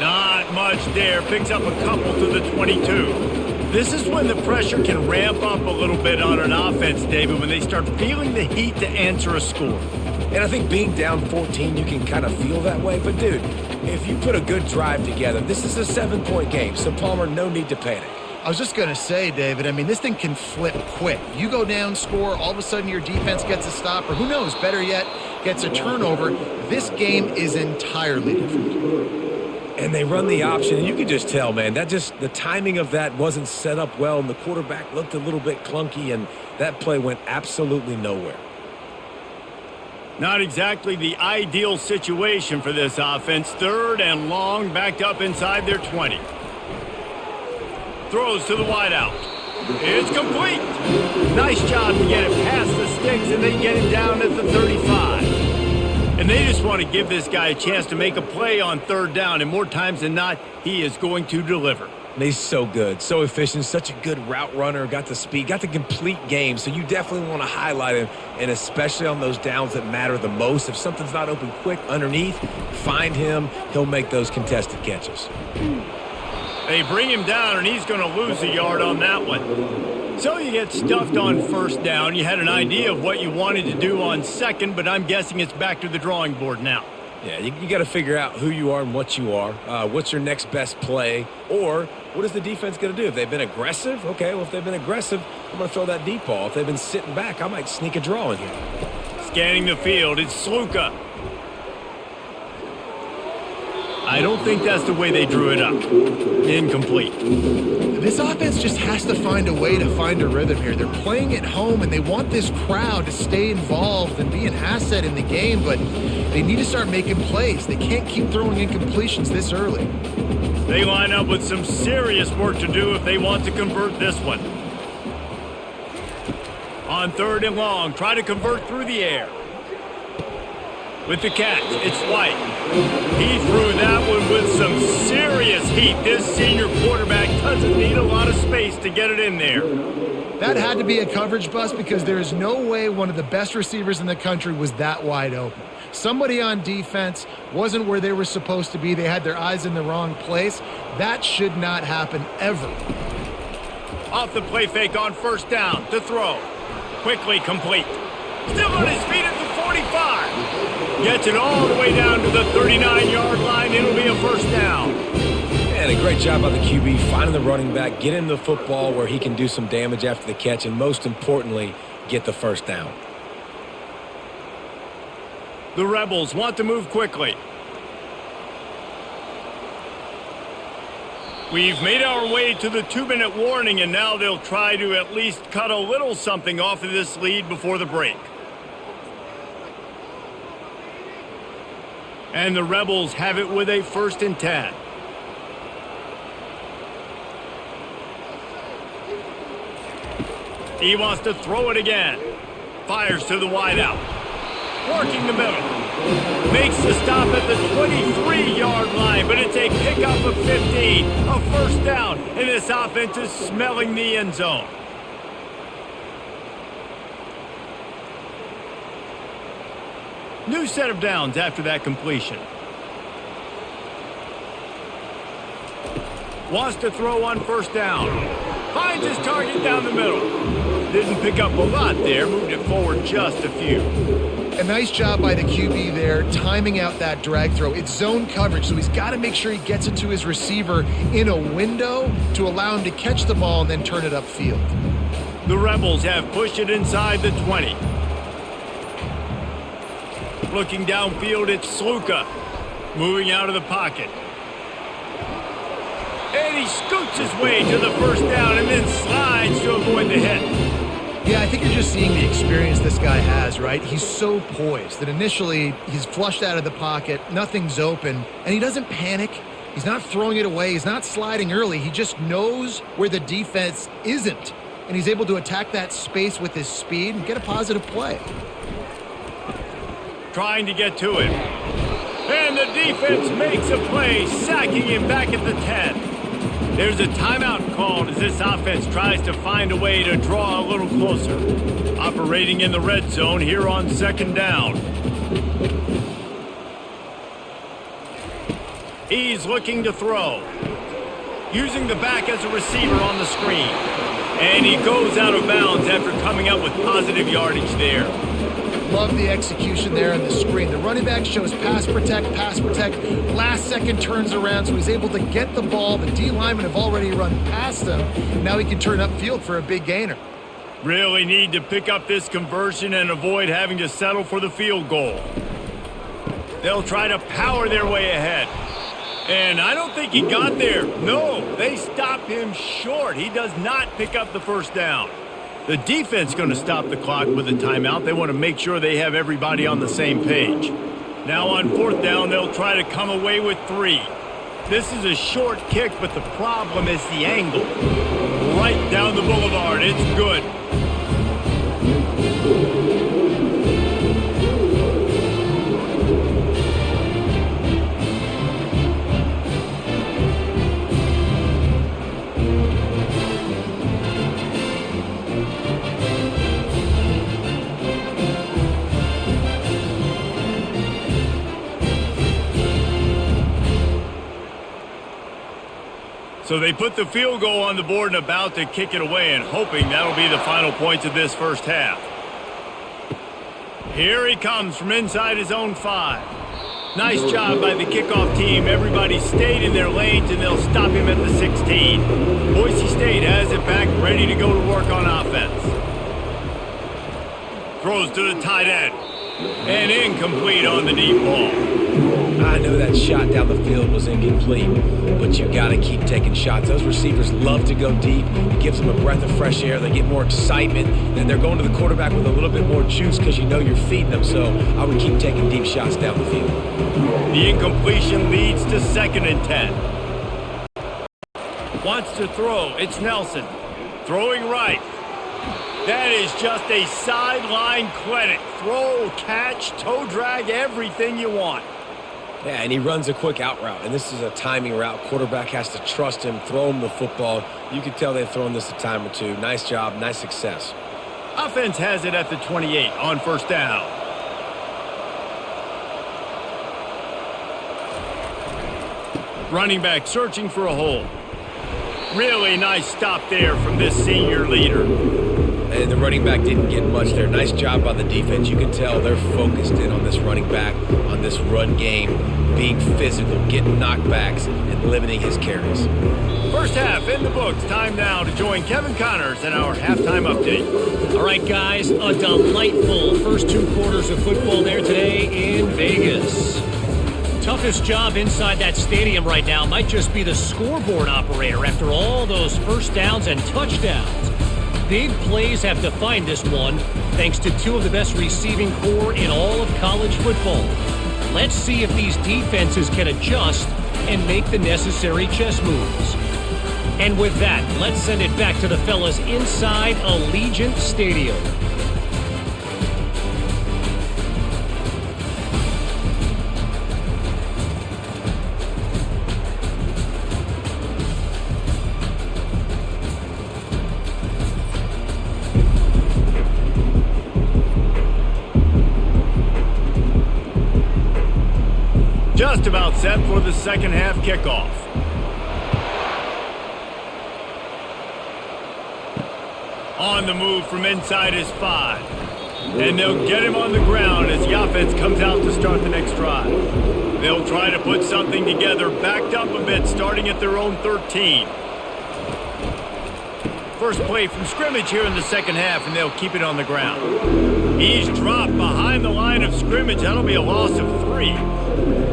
Not much there. Picks up a couple to the 22. This is when the pressure can ramp up a little bit on an offense, David, when they start feeling the heat to answer a score. And I think being down 14, you can kind of feel that way. But, dude, if you put a good drive together, this is a 7-point game. So, Palmer, no need to panic. I was just going to say, David, I mean, this thing can flip quick. You go down, score, all of a sudden your defense gets a stop, or who knows, better yet, gets a turnover. This game is entirely different. And they run the option, and you can just tell, man, the timing of that wasn't set up well, and the quarterback looked a little bit clunky, and that play went absolutely nowhere. Not exactly the ideal situation for this offense. 3rd and long, backed up inside their 20. Throws to the wideout. It's complete. Nice job to get it past the sticks, and they get him down at the 35. And they just want to give this guy a chance to make a play on 3rd down, and more times than not, he is going to deliver. He's so good, so efficient, such a good route runner, got the speed, got the complete game, so you definitely want to highlight him, and especially on those downs that matter the most. If something's not open quick underneath, find him. He'll make those contested catches. They bring him down, and he's going to lose a yard on that one. So you get stuffed on 1st down. You had an idea of what you wanted to do on 2nd, but I'm guessing it's back to the drawing board now. Yeah, you got to figure out who you are and what you are. What's your next best play? Or what is the defense going to do? If they've been aggressive, okay, well, if they've been aggressive, I'm going to throw that deep ball. If they've been sitting back, I might sneak a draw in here. Scanning the field, it's Sluka. I don't think that's the way they drew it up. Incomplete. This offense just has to find a way to find a rhythm here. They're playing at home, and they want this crowd to stay involved and be an asset in the game, but they need to start making plays. They can't keep throwing incompletions this early. They line up with some serious work to do if they want to convert this one. On 3rd and long, try to convert through the air. With the catch, it's White. He threw that one with some serious heat. This senior quarterback doesn't need a lot of space to get it in there. That had to be a coverage bust because there is no way one of the best receivers in the country was that wide open. Somebody on defense wasn't where they were supposed to be. They had their eyes in the wrong place. That should not happen ever. Off the play fake on 1st down to throw. Quickly complete. Still on his feet at the 45. Gets it all the way down to the 39-yard line. It'll be a 1st down. And a great job by the QB finding the running back, getting the football where he can do some damage after the catch, and most importantly, get the first down. The Rebels want to move quickly. We've made our way to the 2-minute warning, and now they'll try to at least cut a little something off of this lead before the break. And the Rebels have it with a 1st and 10. He wants to throw it again. Fires to the wideout. Working the middle. Makes the stop at the 23-yard line, but it's a pickup of 15. A 1st down, and this offense is smelling the end zone. New set of downs after that completion. Wants to throw on 1st down. Finds his target down the middle. Didn't pick up a lot there, moved it forward just a few. A nice job by the QB there, timing out that drag throw. It's zone coverage, so he's got to make sure he gets it to his receiver in a window to allow him to catch the ball and then turn it upfield. The Rebels have pushed it inside the 20. Looking downfield, it's Sluka. Moving out of the pocket. And he scoots his way to the 1st down and then slides to avoid the hit. Yeah, I think you're just seeing the experience this guy has, right? He's so poised that initially he's flushed out of the pocket, nothing's open, and he doesn't panic. He's not throwing it away. He's not sliding early. He just knows where the defense isn't, and he's able to attack that space with his speed and get a positive play. Trying to get to it. And the defense makes a play, sacking him back at the 10. There's a timeout called as this offense tries to find a way to draw a little closer. Operating in the red zone here on 2nd down. He's looking to throw. Using the back as a receiver on the screen. And he goes out of bounds after coming up with positive yardage there. Love the execution there on the screen. The running back shows pass protect. Last second turns around, so he's able to get the ball. The D linemen have already run past him. Now he can turn upfield for a big gainer. Really need to pick up this conversion and avoid having to settle for the field goal. They'll try to power their way ahead. And I don't think he got there. No, they stop him short. He does not pick up the 1st down. The defense is going to stop the clock with a timeout. They want to make sure they have everybody on the same page. Now on 4th down, they'll try to come away with 3. This is a short kick, but the problem is the angle. Right down the boulevard. It's good. So they put the field goal on the board and about to kick it away and hoping that'll be the final points of this 1st half. Here he comes from inside his own 5. Nice job by the kickoff team. Everybody stayed in their lanes and they'll stop him at the 16. Boise State has it back, ready to go to work on offense. Throws to the tight end. And incomplete on the deep ball. I know that shot down the field was incomplete, but you got to keep taking shots. Those receivers love to go deep. It gives them a breath of fresh air. They get more excitement, and they're going to the quarterback with a little bit more juice because you know you're feeding them. So I would keep taking deep shots down the field. The incompletion leads to 2nd and 10. Wants to throw. It's Nelson. Throwing right. That is just a sideline clinic. Throw, catch, toe drag, everything you want. Yeah, and he runs a quick out route, and this is a timing route. Quarterback has to trust him, throw him the football. You can tell they've thrown this a time or two. Nice job, nice success. Offense has it at the 28 on 1st down. Running back searching for a hole. Really nice stop there from this senior leader. and the running back didn't get much there. Nice job by the defense. You can tell they're focused in on this running back, on this run game, being physical, getting knockbacks, and limiting his carries. First half in the books. Time now to join Kevin Connors in our halftime update. All right, guys, a delightful first 2 quarters of football there today in Vegas. Toughest job inside that stadium right now might just be the scoreboard operator after all those first downs and touchdowns. Big plays have defined this one, thanks to 2 of the best receiving corps in all of college football. Let's see if these defenses can adjust and make the necessary chess moves. And with that, let's send it back to the fellas inside Allegiant Stadium. Just about set for the second half kickoff. On the move from inside his 5. And they'll get him on the ground as the offense comes out to start the next drive. They'll try to put something together, backed up a bit, starting at their own 13. First play from scrimmage here in the second half, and they'll keep it on the ground. He's dropped behind the line of scrimmage. That'll be a loss of 3.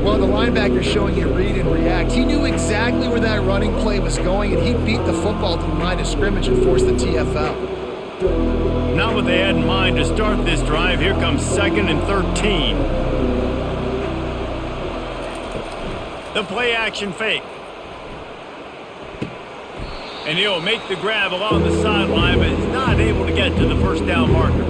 Well, the linebacker's showing you read and react. He knew exactly where that running play was going, and he beat the football to the line of scrimmage and forced the TFL. Not what they had in mind to start this drive. Here comes 2nd and 13. The play action fake. And he'll make the grab along the sideline, but he's not able to get to the first down marker.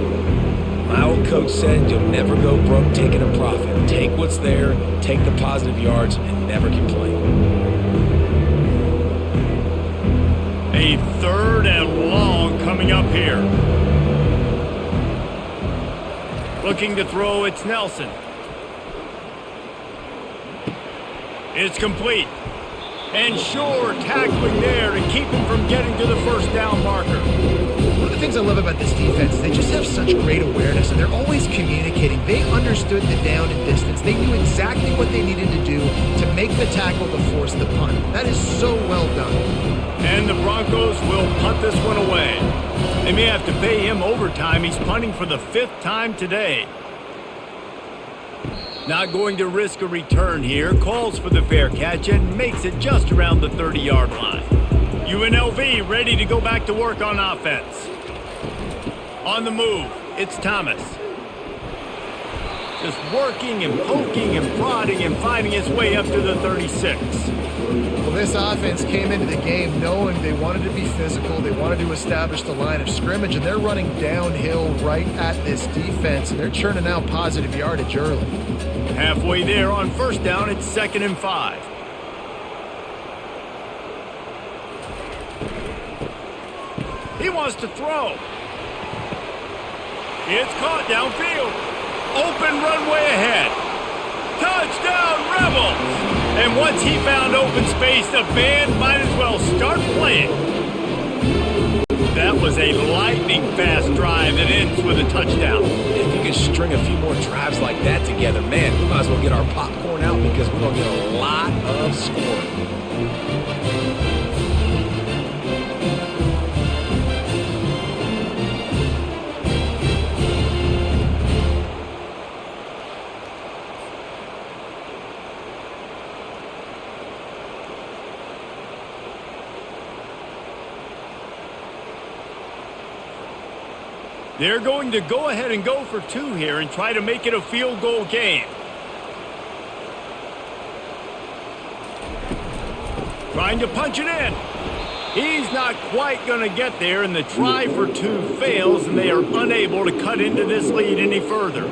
My old coach said you'll never go broke taking a profit. Take what's there, take the positive yards, and never complain. A 3rd and long coming up here. Looking to throw, it's Nelson. It's complete. And sure, tackling there to keep him from getting to the first down marker. One of the things I love about this defense is they just have such great awareness, and they're always communicating. They understood the down and distance. They knew exactly what they needed to do to make the tackle to force the punt. That is so well done. And the Broncos will punt this one away. They may have to pay him overtime. He's punting for the 5th time today. Not going to risk a return here. Calls for the fair catch and makes it just around the 30-yard line. UNLV ready to go back to work on offense. On the move, it's Thomas. Just working and poking and prodding and finding his way up to the 36. Well, this offense came into the game knowing they wanted to be physical. They wanted to establish the line of scrimmage, and they're running downhill right at this defense, and they're churning out positive yardage early. Halfway there on first down, it's 2nd and 5. He wants to throw. It's caught downfield. Open runway ahead. Touchdown, Rebels! And once he found open space, the band might as well start playing. That was a lightning-fast drive that ends with a touchdown. If you could string a few more drives like that together, man, we might as well get our popcorn out because we're going to get a lot of scoring. They're going to go ahead and go for 2 here and try to make it a field goal game. Trying to punch it in. He's not quite going to get there, and the try for 2 fails, and they are unable to cut into this lead any further.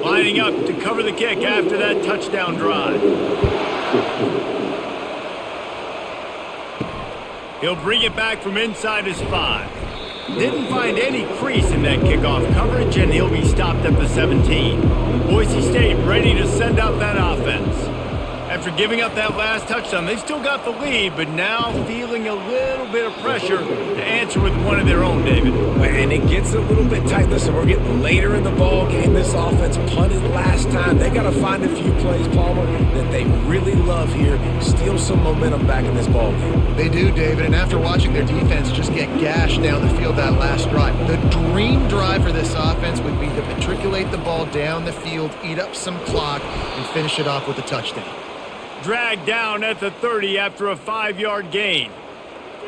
Lining up to cover the kick after that touchdown drive. He'll bring it back from inside his 5. Didn't find any crease in that kickoff coverage, and he'll be stopped at the 17. Boise State ready to send out that offense. After giving up that last touchdown, they've still got the lead, but now feeling a little bit of pressure to answer with one of their own, David. And it gets a little bit tight. Listen, we're getting later in the ball game. This offense punted last time. They got to find a few plays, Palmer, that they really love here. Steal some momentum back in this ball game. They do, David, and after watching their defense just get gashed down the field that last drive, the dream drive for this offense would be to matriculate the ball down the field, eat up some clock, and finish it off with a touchdown. Dragged down at the 30 after a 5-yard gain.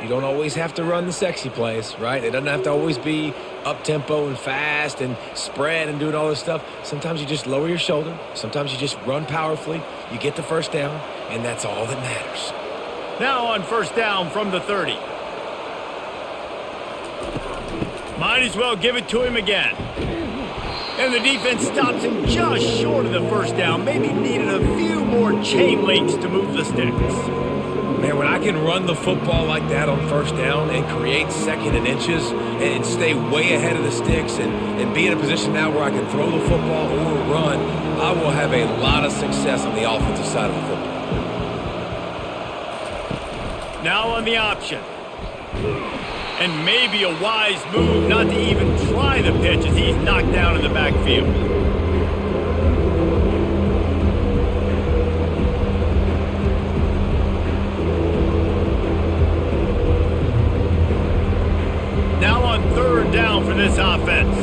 You don't always have to run the sexy plays, right? It doesn't have to always be up-tempo and fast and spread and doing all this stuff. Sometimes you just lower your shoulder. Sometimes you just run powerfully. You get the first down, and that's all that matters. Now on first down from the 30. Might as well give it to him again. And the defense stops him just short of the first down. Maybe needed a few more chain links to move the sticks. Man, when I can run the football like that on first down and create second and inches and stay way ahead of the sticks and be in a position now where I can throw the football or run, I will have a lot of success on the offensive side of the football. Now on the option. And maybe a wise move not to even try the pitch as he's knocked down in the backfield. Now on third down for this offense.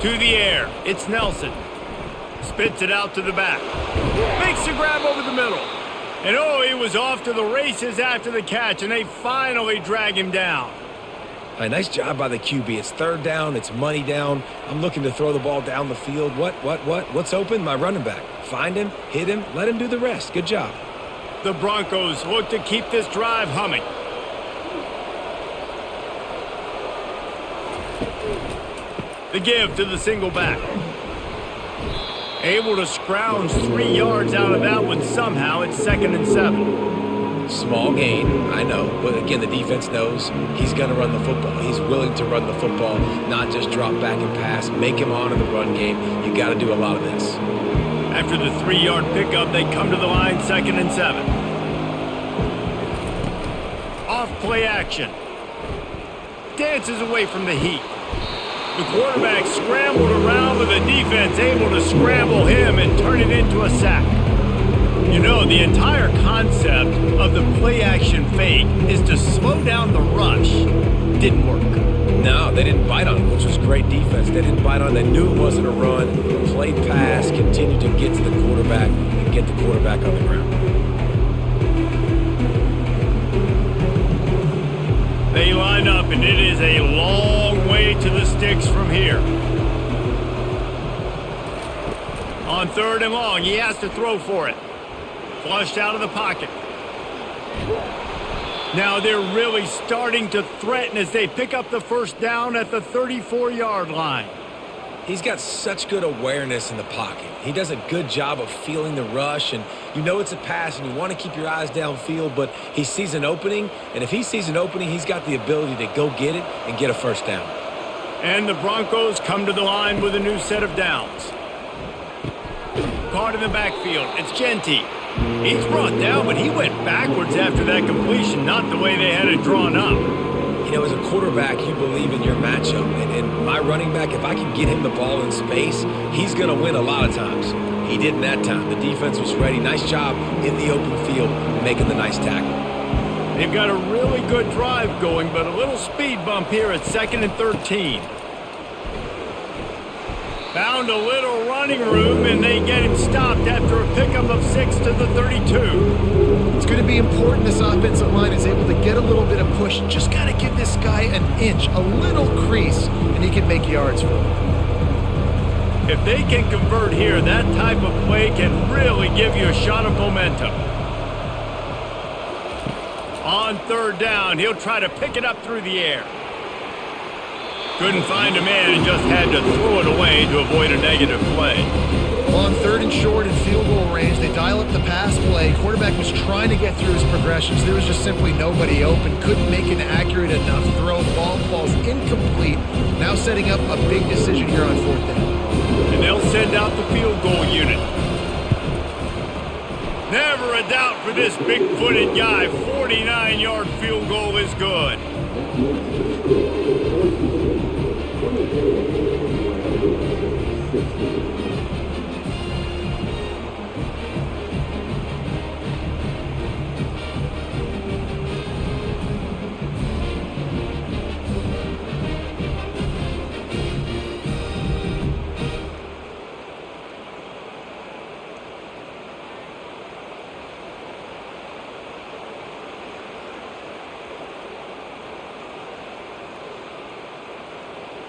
To the air, it's Nelson. Spits it out to the back. Makes a grab over the middle. And oh, he was off to the races after the catch, and they finally drag him down. A nice job by the QB. It's third down. It's money down. I'm looking to throw the ball down the field. What's open? My running back. Find him, hit him, let him do the rest. Good job. The Broncos look to keep this drive humming. The give to the single back. Able to scrounge 3 yards out of that one somehow. It's 2nd and 7. Small gain, I know. But again, the defense knows he's going to run the football. He's willing to run the football, not just drop back and pass. Make him honor the run game. You got to do a lot of this. After the 3-yard pickup, they come to the line, 2nd and 7. Off play action. Dances away from the heat. The quarterback scrambled around, but the defense able to scramble him and turn it into a sack. You know, the entire concept of the play-action fake is to slow down the rush. Didn't work. No, they didn't bite on it, which was great defense. They didn't bite on it. They knew it wasn't a run. Played pass, continued to get to the quarterback and get the quarterback on the ground. They line up, and it is a long way to the sticks from here. On third and long, he has to throw for it. Flushed out of the pocket. Now they're really starting to threaten as they pick up the first down at the 34-yard line. He's got such good awareness in the pocket. He does a good job of feeling the rush, and you know it's a pass, and you want to keep your eyes downfield, but he sees an opening, and if he sees an opening, he's got the ability to go get it and get a first down. And the Broncos come to the line with a new set of downs. Caught in the backfield, it's Genty. He's brought down, but he went backwards after that completion, not the way they had it drawn up. You know, as a quarterback, you believe in your matchup. And my running back, if I can get him the ball in space, he's going to win a lot of times. He didn't that time. The defense was ready. Nice job in the open field making the nice tackle. They've got a really good drive going, but a little speed bump here at 2nd and 13. Found a little running room, and they get him stopped after a pickup of 6 to the 32. It's going to be important this offensive line is able to get a little bit of push. Just got to give this guy an inch, a little crease, and he can make yards for him. If they can convert here, that type of play can really give you a shot of momentum. On third down, he'll try to pick it up through the air. Couldn't find a man and just had to throw it away to avoid a negative play. On third and short in field goal range, they dial up the pass play. Quarterback was trying to get through his progressions. There was just simply nobody open. Couldn't make an accurate enough throw. Ball falls incomplete. Now setting up a big decision here on fourth down. And they'll send out the field goal unit. a doubt for this big-footed guy. 49-yard field goal is good.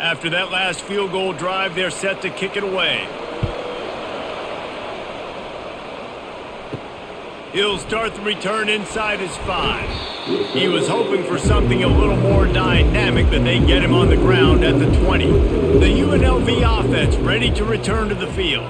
After that last field goal drive, they're set to kick it away. He'll start the return inside his 5. He was hoping for something a little more dynamic, but they get him on the ground at the 20. The UNLV offense ready to return to the field.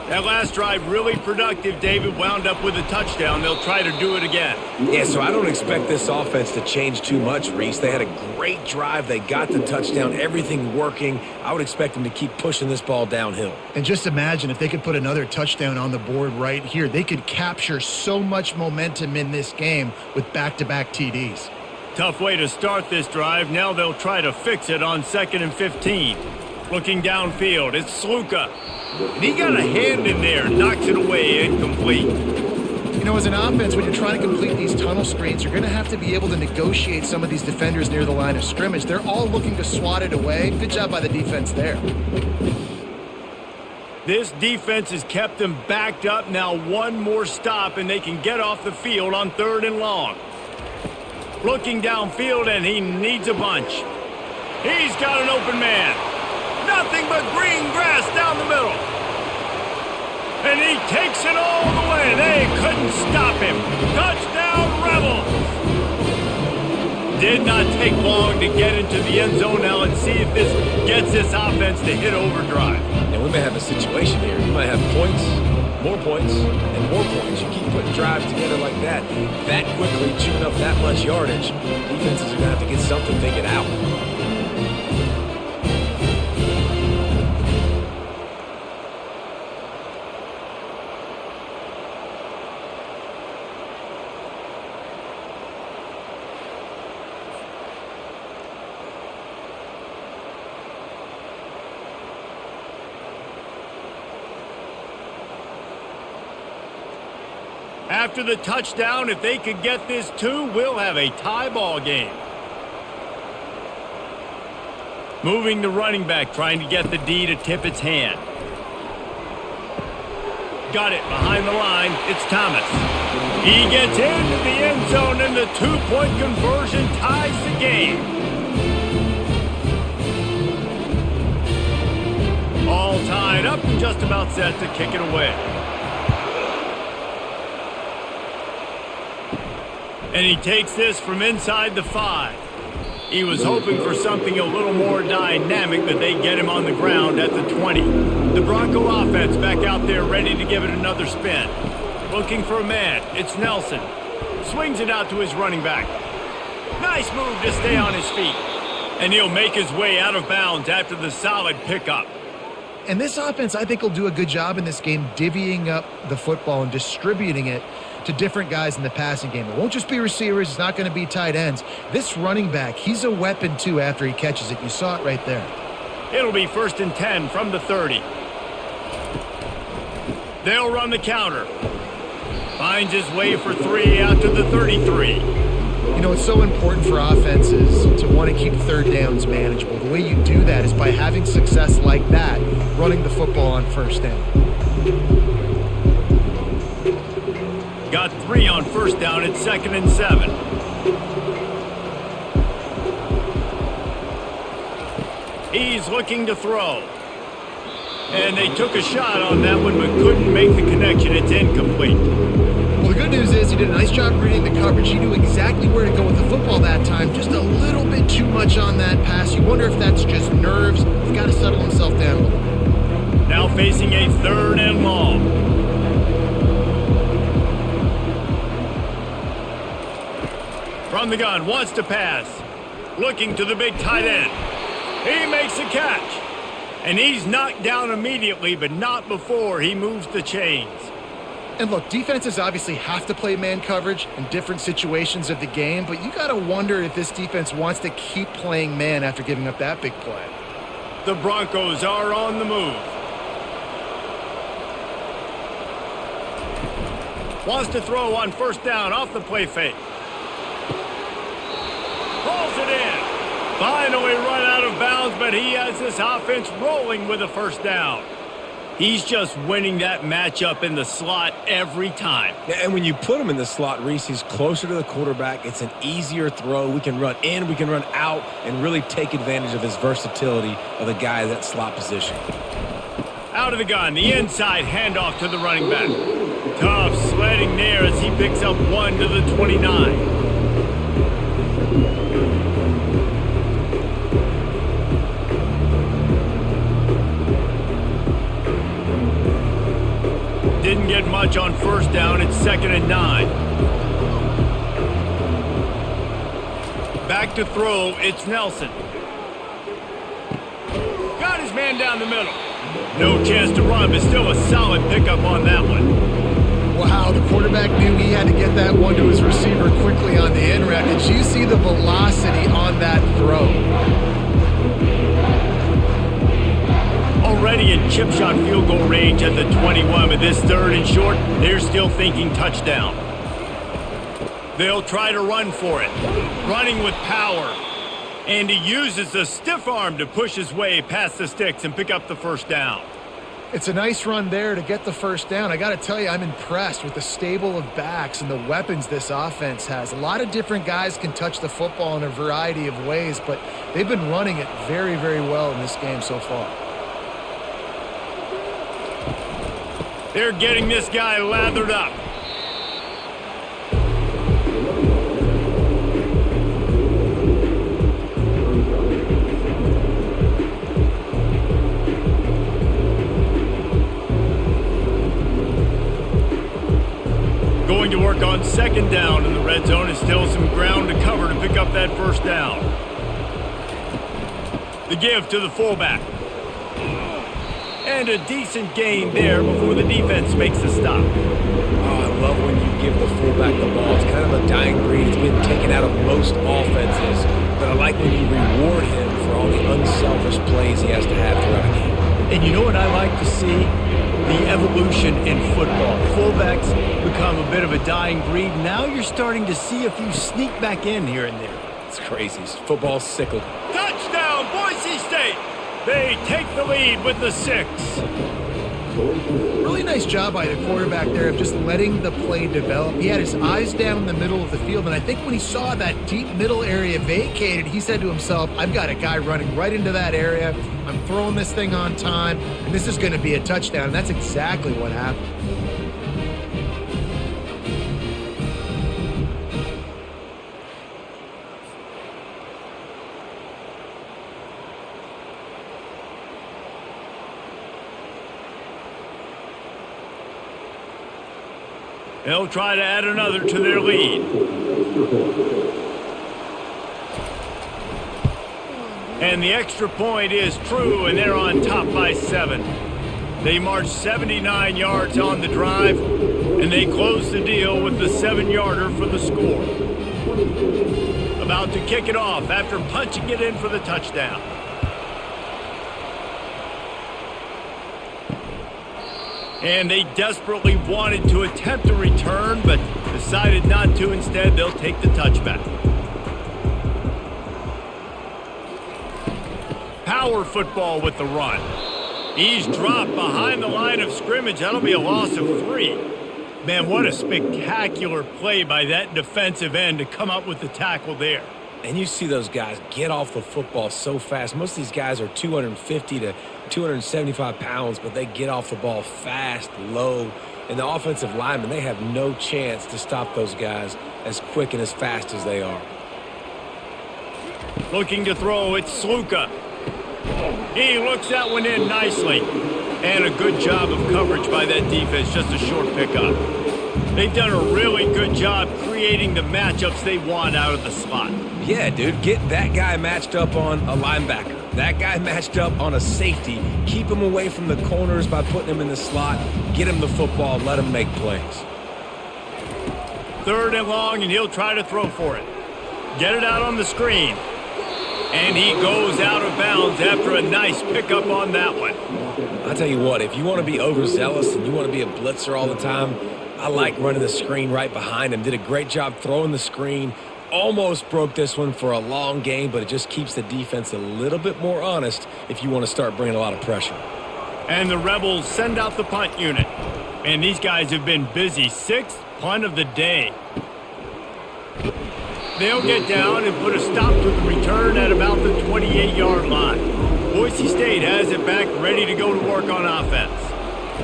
That last drive really productive, David, wound up with a touchdown. They'll try to do it again. Yeah, so I don't expect this offense to change too much, Reese. They had a great drive. They got the touchdown, everything working. I would expect them to keep pushing this ball downhill. And just imagine if they could put another touchdown on the board right here. They could capture so much momentum in this game with back-to-back TDs. Tough way to start this drive. Now they'll try to fix it on 2nd and 15. Looking downfield, it's Sluka. And he got a hand in there, knocks it away, incomplete. You know, as an offense, when you're trying to complete these tunnel screens, you're going to have to be able to negotiate some of these defenders near the line of scrimmage. They're all looking to swat it away. Good job by the defense there. This defense has kept them backed up. Now one more stop, and they can get off the field on 3rd and long. Looking downfield, and he needs a bunch. He's got an open man. Nothing but green grass down the middle. And he takes it all the way. They couldn't stop him. Touchdown, Rebels. Did not take long to get into the end zone. Now let's see if this gets this offense to hit overdrive. And we may have a situation here. You might have points, and more points. You keep putting drives together like that quickly, chewing up that much yardage. Defenses are going to have to get something figured out. After the touchdown, if they could get this too, we'll have a tie ball game. Moving the running back, trying to get the D to tip its hand. Got it behind the line. It's Thomas. He gets into the end zone, and the 2-point conversion ties the game. All tied up and just about set to kick it away. And he takes this from inside the 5. He was hoping for something a little more dynamic, but they get him on the ground at the 20. The Bronco offense back out there ready to give it another spin. Looking for a man. It's Nelson. Swings it out to his running back. Nice move to stay on his feet. And he'll make his way out of bounds after the solid pickup. And this offense, I think, will do a good job in this game divvying up the football and distributing it to different guys in the passing game. It won't just be receivers. It's not going to be tight ends. This running back, he's a weapon, too, after he catches it. You saw it right there. It'll be 1st and 10 from the 30. They'll run the counter. Finds his way for 3 out to the 33. You know, it's so important for offenses to want to keep 3rd downs manageable. The way you do that is by having success like that, running the football on 1st down. Got 3 on 1st down at 2nd and 7. He's looking to throw. And they took a shot on that one, but couldn't make the connection. It's incomplete. Well, the good news is he did a nice job reading the coverage. He knew exactly where to go with the football that time. Just a little bit too much on that pass. You wonder if that's just nerves. He's got to settle himself down a little bit. Now facing a 3rd and long. From the gun, wants to pass. Looking to the big tight end. He makes the catch. And he's knocked down immediately, but not before he moves the chains. And look, defenses obviously have to play man coverage in different situations of the game, but you got to wonder if this defense wants to keep playing man after giving up that big play. The Broncos are on the move. Wants to throw on first down off the play fake. Pulls it in. Finally run out of bounds, but he has this offense rolling with a first down. He's just winning that matchup in the slot every time. Yeah, and when you put him in the slot, Reese, he's closer to the quarterback. It's an easier throw. We can run in, we can run out, and really take advantage of his versatility of the guy in that slot position. Out of the gun, the inside handoff to the running back. Tough sledding there as he picks up 1 to the 29. Didn't get much on first down. It's 2nd and 9. Back to throw. It's Nelson. Got his man down the middle. No chance to run, but still a solid pickup on that one. Wow, the quarterback knew he had to get that one to his receiver quickly on the end route. Did you see the velocity on that throw? Already in chip shot field goal range at the 21, but this 3rd and short, they're still thinking touchdown. They'll try to run for it. Running with power. And he uses the stiff arm to push his way past the sticks and pick up the first down. It's a nice run there to get the first down. I got to tell you, I'm impressed with the stable of backs and the weapons this offense has. A lot of different guys can touch the football in a variety of ways, but they've been running it very, very well in this game so far. They're getting this guy lathered up. Going to work on 2nd down in the red zone, and still some ground to cover to pick up that first down. The give to the fullback. And a decent gain there before the defense makes the stop. Oh, I love when you give the fullback the ball. It's kind of a dying breed. It's been taken out of most offenses. But I like when you reward him for all the unselfish plays he has to have throughout a game. And you know what I like to see? The evolution in football. Fullbacks become a bit of a dying breed. Now you're starting to see a few sneak back in here and there. It's crazy. Football's cyclical. Touchdown, Boise State! They take the lead with the 6. Really nice job by the quarterback there of just letting the play develop. He had his eyes down in the middle of the field, and I think when he saw that deep middle area vacated, he said to himself, I've got a guy running right into that area. I'm throwing this thing on time, and this is going to be a touchdown, and that's exactly what happened. They'll try to add another to their lead. And the extra point is true, and they're on top by 7. They march 79 yards on the drive, and they close the deal with the 7-yarder for the score. About to kick it off after punching it in for the touchdown. And they desperately wanted to attempt a return, but decided not to. Instead, they'll take the touchback. Power football with the run. He's dropped behind the line of scrimmage. That'll be a loss of 3. Man, what a spectacular play by that defensive end to come up with the tackle there. And you see those guys get off the football so fast. Most of these guys are 250 to 275 pounds, but they get off the ball fast, low. And the offensive linemen, they have no chance to stop those guys as quick and as fast as they are. Looking to throw, it's Sluka. He looks that one in nicely. And a good job of coverage by that defense, just a short pickup. They've done a really good job creating the matchups they want out of the slot. Yeah, dude, get that guy matched up on a linebacker. That guy matched up on a safety. Keep him away from the corners by putting him in the slot. Get him the football. Let him make plays. 3rd and long, and he'll try to throw for it. Get it out on the screen. And he goes out of bounds after a nice pickup on that one. I'll tell you what, if you want to be overzealous and you want to be a blitzer all the time, I like running the screen right behind him. Did a great job throwing the screen. Almost broke this one for a long game, but it just keeps the defense a little bit more honest if you want to start bringing a lot of pressure. And the Rebels send out the punt unit. And these guys have been busy. 6th punt of the day. They'll get down and put a stop to the return at about the 28-yard line. Boise State has it back, ready to go to work on offense.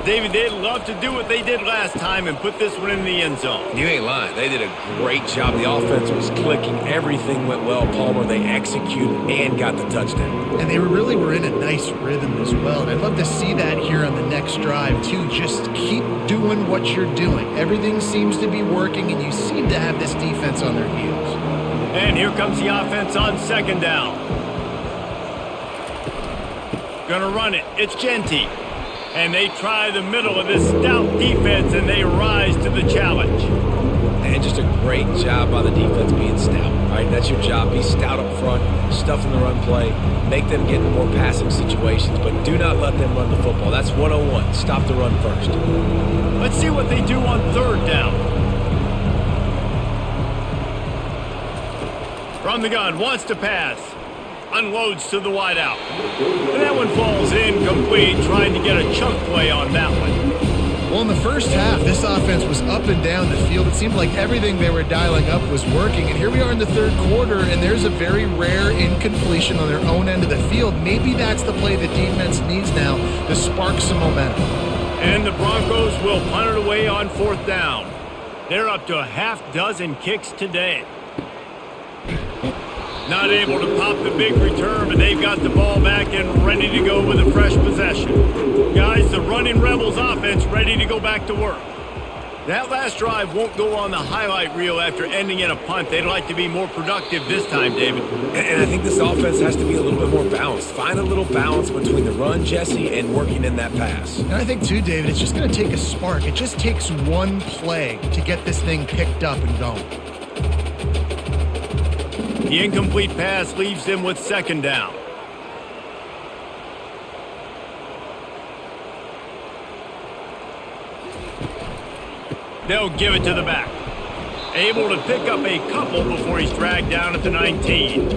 David, they'd love to do what they did last time and put this one in the end zone. You ain't lying. They did a great job. The offense was clicking. Everything went well, Palmer. They executed and got the touchdown. And they really were in a nice rhythm as well. And I'd love to see that here on the next drive, too. Just keep doing what you're doing. Everything seems to be working, and you seem to have this defense on their heels. And here comes the offense on 2nd down. Gonna run it. It's Genty. And they try the middle of this stout defense, and they rise to the challenge. And just a great job by the defense being stout, right? That's your job. Be stout up front, stuff in the run play, make them get in more passing situations, but do not let them run the football. That's 101. Stop the run first. Let's see what they do on 3rd down. From the gun, wants to pass. Unloads to the wideout. And that one falls incomplete, trying to get a chunk play on that one. Well, in the first half, this offense was up and down the field. It seemed like everything they were dialing up was working. And here we are in the 3rd quarter, and there's a very rare incompletion on their own end of the field. Maybe that's the play the defense needs now to spark some momentum. And the Broncos will punt it away on 4th down. They're up to a half-dozen kicks today. Not able to pop the big return, but they've got the ball back and ready to go with a fresh possession. Guys, the running Rebels offense ready to go back to work. That last drive won't go on the highlight reel after ending in a punt. They'd like to be more productive this time, David. And I think this offense has to be a little bit more balanced. Find a little balance between the run, Jesse, and working in that pass. And I think, too, David, it's just going to take a spark. It just takes one play to get this thing picked up and going. The incomplete pass leaves them with 2nd down. They'll give it to the back. Able to pick up a couple before he's dragged down at the 19.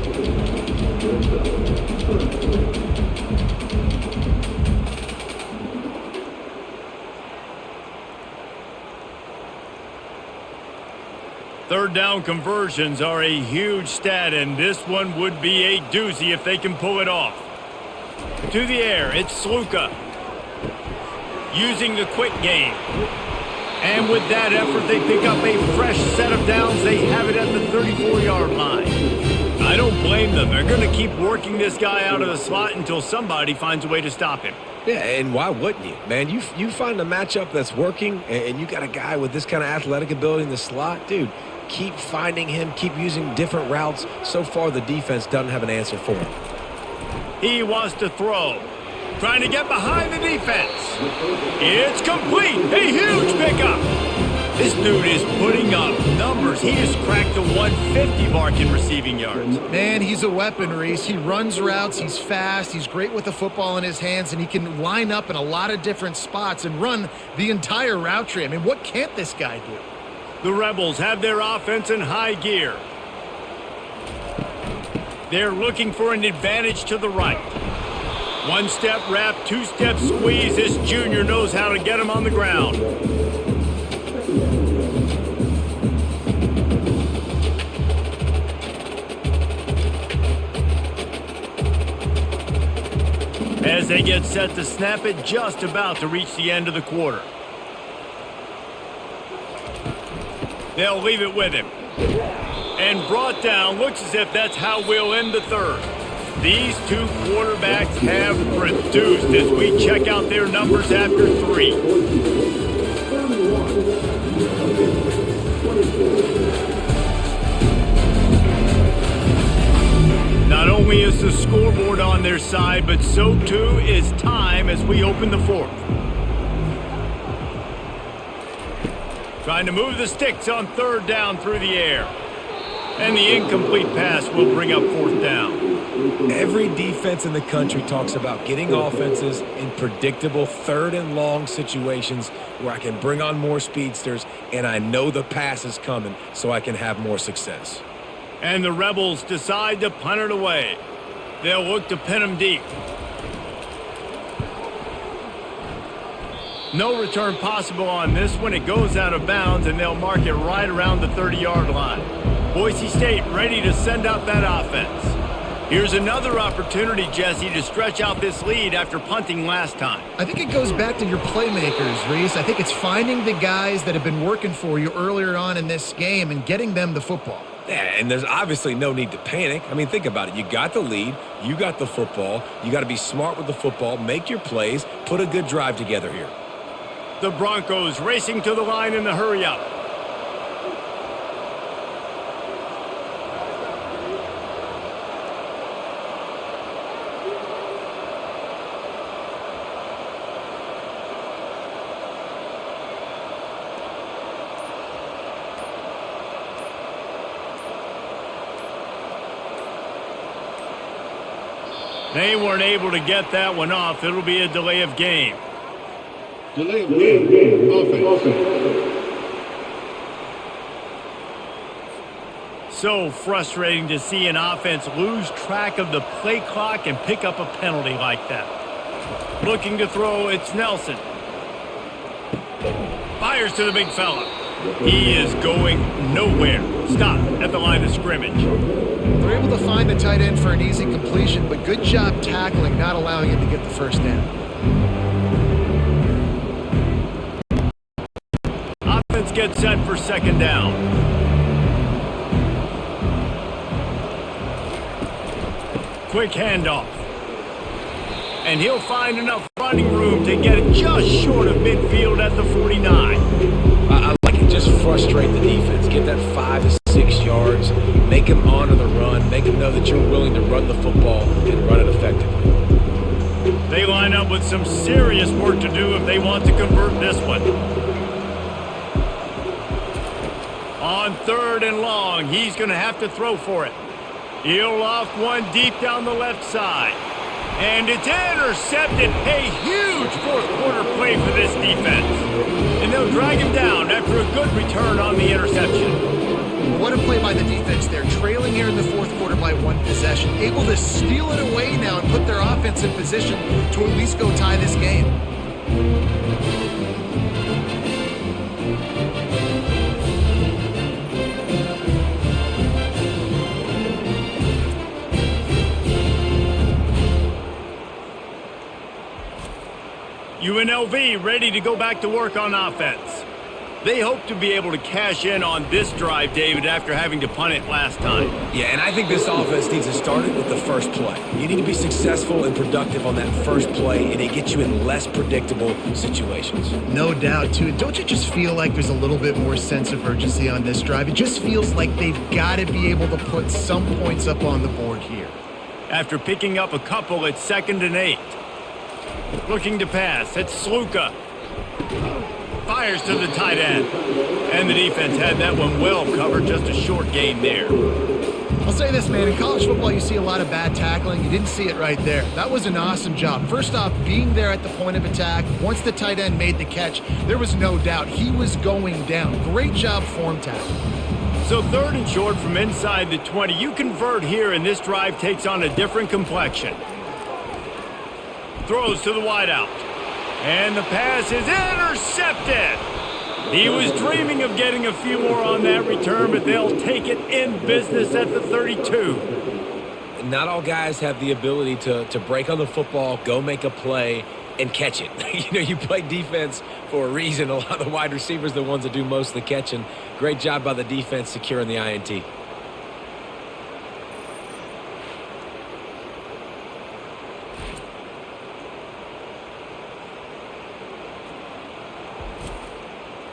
Third down conversions are a huge stat, and this one would be a doozy if they can pull it off. To the air, it's Sluka. Using the quick game. And with that effort, they pick up a fresh set of downs. They have it at the 34-yard line. I don't blame them. They're going to keep working this guy out of the slot until somebody finds a way to stop him. Yeah, and why wouldn't you? Man, you find a matchup that's working, and you got a guy with this kind of athletic ability in the slot, dude. Keep finding him, keep using different routes. So far, the defense doesn't have an answer for him. He wants to throw. Trying to get behind the defense. It's complete. A huge pickup. This dude is putting up numbers. He has cracked the 150 mark in receiving yards. Man, he's a weapon, Reese. He runs routes. He's fast. He's great with the football in his hands, and he can line up in a lot of different spots and run the entire route tree. I mean, what can't this guy do? The Rebels have their offense in high gear. They're looking for an advantage to the right. One-step wrap, two-step squeeze. This junior knows how to get him on the ground. As they get set to snap it, just about to reach the end of the quarter. They'll leave it with him. And brought down. Looks as if that's how we'll end the third. These two quarterbacks have produced as we check out their numbers after 3. Not only is the scoreboard scoreboard on their side, but so too is time as we open the fourth. Trying to move the sticks on third down through the air. And the incomplete pass will bring up fourth down. Every defense in the country talks about getting offenses in predictable third and long situations where I can bring on more speedsters and I know the pass is coming so I can have more success. And the Rebels decide to punt it away. They'll look to pin them deep. No return possible on this one. It goes out of bounds, and they'll mark it right around the 30-yard line. Boise State ready to send out that offense. Here's another opportunity, Jesse, to stretch out this lead after punting last time. I think it goes back to your playmakers, Reese. I think it's finding the guys that have been working for you earlier on in this game and getting them the football. Yeah, and there's obviously no need to panic. I mean, think about it. You got the lead. You got the football. You got to be smart with the football. Make your plays. Put a good drive together here. The Broncos racing to the line in the hurry-up. They weren't able to get that one off. It'll be a delay of game. Delay of game. Offense. So frustrating to see an offense lose track of the play clock and pick up a penalty like that. Looking to throw, it's Nelson. Fires to the big fella. He is going nowhere. Stop at the line of scrimmage. They're able to find the tight end for an easy completion, but good job tackling, not allowing him to get the first down. Offense gets set for second down. Quick handoff. And he'll find enough running room to get it just short of midfield at the 49. I like it. Just frustrate the defense. Get that 5 to 6 yards. Make them honor the run. Make them know that you're willing to run the football and run it effectively. They line up with some serious work to do if they want to convert this one. On third and long, he's going to have to throw for it. He'll loft one deep down the left side. And it's intercepted. A huge fourth quarter play for this defense. And they'll drag him down after a good return on the interception. What a play by the defense. They're trailing here in the fourth quarter by one possession. Able to steal it away now and put their offense in position to at least go tie this game. UNLV ready to go back to work on offense. They hope to be able to cash in on this drive, David, after having to punt it last time. Yeah, and I think this offense needs to start it with the first play. You need to be successful and productive on that first play, and it gets you in less predictable situations. No doubt, too. Don't you just feel like there's a little bit more sense of urgency on this drive? It just feels like they've got to be able to put some points up on the board here. After picking up a couple, it's 2nd and 8. Looking to pass. It's Sluka. Fires to the tight end. And the defense had that one well covered. Just a short gain there. I'll say this, man. In college football, you see a lot of bad tackling. You didn't see it right there. That was an awesome job. First off, being there at the point of attack. Once the tight end made the catch, there was no doubt he was going down. Great job form tackling. So 3rd and short from inside the 20. You convert here, and this drive takes on a different complexion. Throws to the wideout. And the pass is intercepted. He was dreaming of getting a few more on that return, but they'll take it in business at the 32. Not all guys have the ability to break on the football, go make a play, and catch it. You play defense for a reason. A lot of the wide receivers are the ones that do most of the catching. Great job by the defense securing the INT.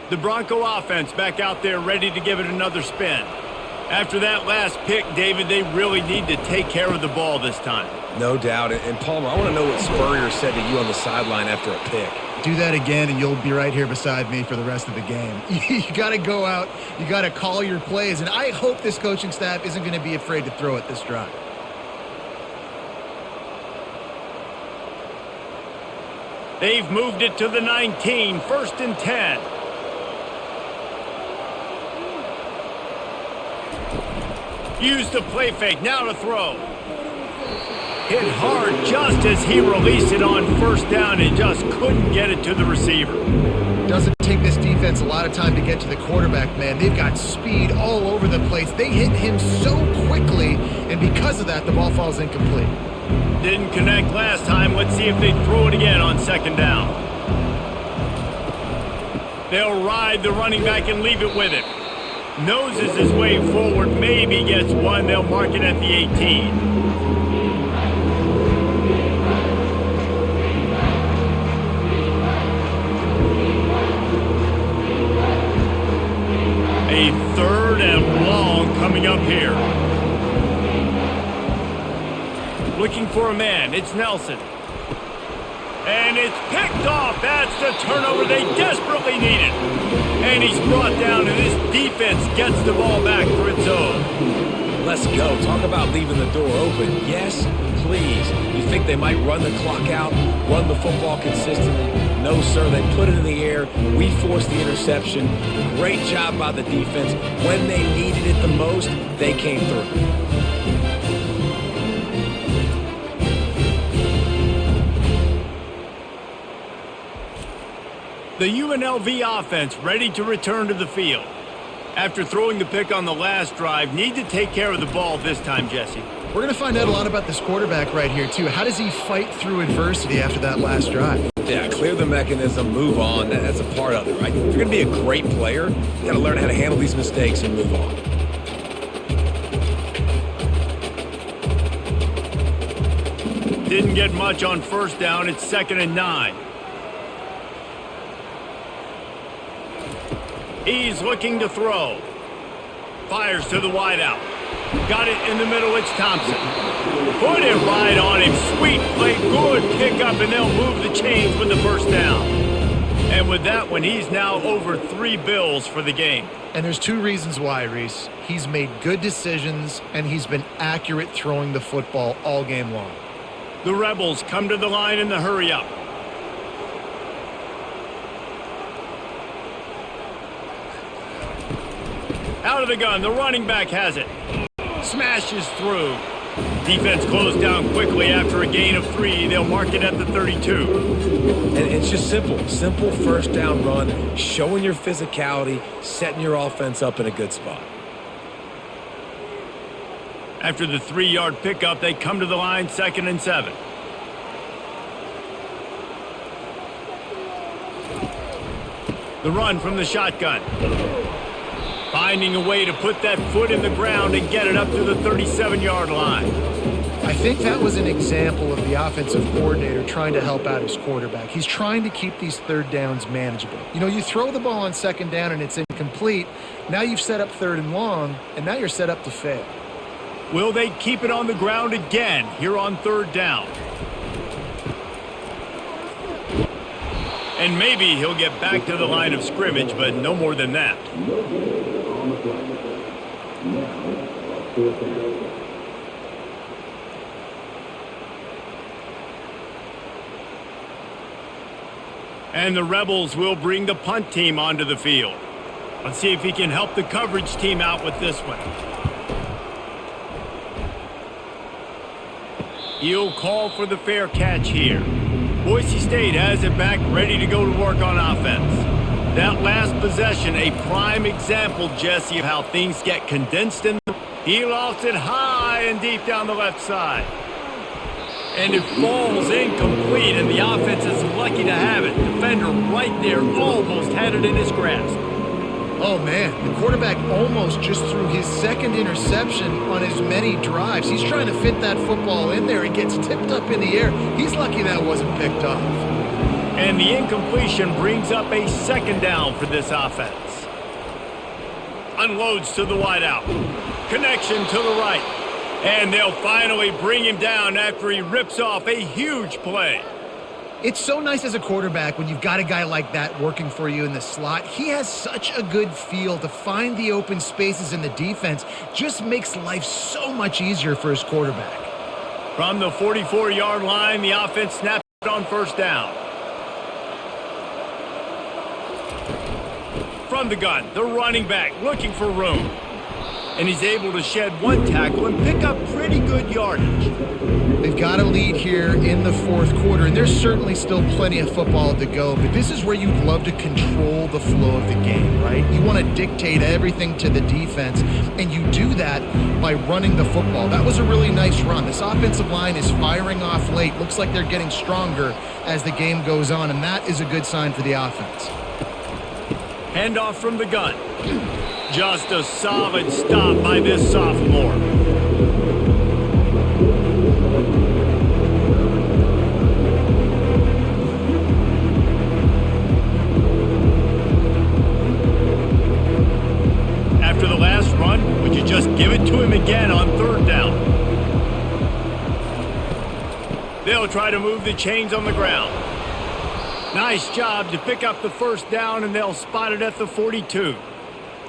The Bronco offense back out there ready to give it another spin. After that last pick, David, they really need to take care of the ball this time. No doubt. And Palmer, I want to know what Spurrier said to you on the sideline after a pick. Do that again, and you'll be right here beside me for the rest of the game. You got to go out. You got to call your plays, and I hope this coaching staff isn't going to be afraid to throw it this drive. They've moved it to the 19, 1st and 10. Use the play fake, now to throw. Hit hard just as he released it on 1st down and just couldn't get it to the receiver. Doesn't take this defense a lot of time to get to the quarterback, man. They've got speed all over the place. They hit him so quickly, and because of that, the ball falls incomplete. Didn't connect last time. Let's see if they throw it again on 2nd down. They'll ride the running back and leave it with him. Noses his way forward, maybe gets one. They'll mark it at the 18. A 3rd and long coming up here. Looking for a man. It's Nelson. And it's picked off. That's the turnover they desperately needed. And he's brought down, and this defense gets the ball back for its own. Let's go. Talk about leaving the door open. Yes, please. You think they might run the clock out, run the football consistently? No, sir. They put it in the air. We forced the interception. Great job by the defense. When they needed it the most, they came through. The UNLV offense ready to return to the field. After throwing the pick on the last drive, need to take care of the ball this time, Jesse. We're going to find out a lot about this quarterback right here, too. How does he fight through adversity after that last drive? Yeah, clear the mechanism, move on. That's a part of it, right? If you're going to be a great player, you got to learn how to handle these mistakes and move on. Didn't get much on 1st down. It's 2nd and 9. He's looking to throw. Fires to the wideout. Got it in the middle. It's Thompson. Put it right on him. Sweet play. Good pickup, and they'll move the chains with the 1st down. And with that one, he's now over 3 bills for the game. And there's 2 reasons why, Reese. He's made good decisions, and he's been accurate throwing the football all game long. The Rebels come to the line in the hurry-up. Out of the gun, the running back has it. Smashes through. Defense closed down quickly after a gain of 3. They'll mark it at the 32. And it's just simple. Simple 1st down run, showing your physicality, setting your offense up in a good spot. After the 3-yard pickup, they come to the line 2nd and 7. The run from the shotgun. Finding a way to put that foot in the ground and get it up to the 37-yard line. I think that was an example of the offensive coordinator trying to help out his quarterback. He's trying to keep these 3rd downs manageable. You know, you throw the ball on 2nd down and it's incomplete. Now you've set up 3rd and long, and now you're set up to fail. Will they keep it on the ground again here on 3rd down? And maybe he'll get back to the line of scrimmage, but no more than that. And the Rebels will bring the punt team onto the field. Let's see if he can help the coverage team out with this one. He'll call for the fair catch here. Boise State has it back, ready to go to work on offense. That last possession, a prime example, Jesse, of how things get condensed in. He lost it high and deep down the left side. And it falls incomplete, and the offense is lucky to have it. Defender right there almost had it in his grasp. Oh, man, the quarterback almost just threw his 2nd interception on as many drives. He's trying to fit that football in there. It gets tipped up in the air. He's lucky that wasn't picked off. And the incompletion brings up a 2nd down for this offense. Unloads to the wideout. Connection to the right. And they'll finally bring him down after he rips off a huge play. It's so nice as a quarterback when you've got a guy like that working for you in the slot. He has such a good feel to find the open spaces in the defense. Just makes life so much easier for his quarterback. From the 44-yard line, the offense snaps it on first down. From the gun, the running back looking for room. And he's able to shed one tackle and pick up pretty good yardage. They've got a lead here in the fourth quarter, and there's certainly still plenty of football to go, but this is where you'd love to control the flow of the game, right? You want to dictate everything to the defense, and you do that by running the football. That was a really nice run. This offensive line is firing off late. Looks like they're getting stronger as the game goes on, and that is a good sign for the offense. Handoff from the gun. Just a solid stop by this sophomore. After the last run, would you just give it to him again on third down? They'll try to move the chains on the ground. Nice job to pick up the first down, and they'll spot it at the 42.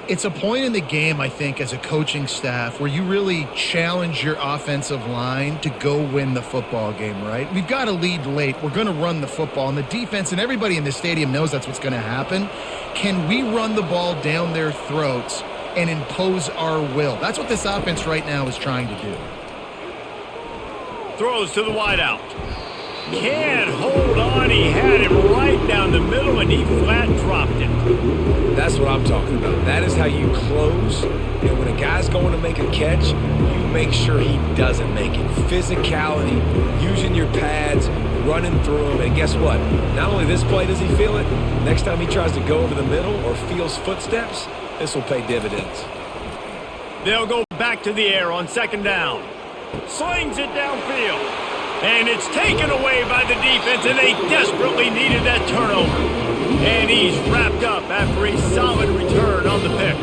It's a point in the game, I think, as a coaching staff where you really challenge your offensive line to go win the football game, right? We've got a lead late. We're going to run the football, and the defense and everybody in the stadium knows that's what's going to happen. Can we run the ball down their throats and impose our will? That's what this offense right now is trying to do. Throws to the wideout. Can't hold on. He had it right down the middle, and he flat dropped it. That's what I'm talking about. That is how you close. And when a guy's going to make a catch, you make sure he doesn't make it. Physicality, using your pads, running through them. And guess what? Not only this play does he feel it, next time he tries to go over the middle or feels footsteps, this will pay dividends. They'll go back to the air on second down. Slings it downfield. And it's taken away by the defense, and they desperately needed that turnover. And he's wrapped up after a solid return on the pick.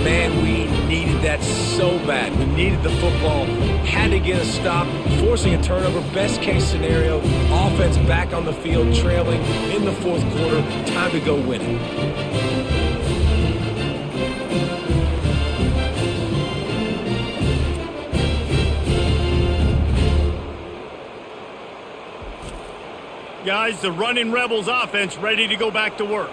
Man, we needed that so bad. We needed the football, had to get a stop, forcing a turnover. Best case scenario, offense back on the field, trailing in the fourth quarter. Time to go win it. Guys, the running Rebels offense ready to go back to work.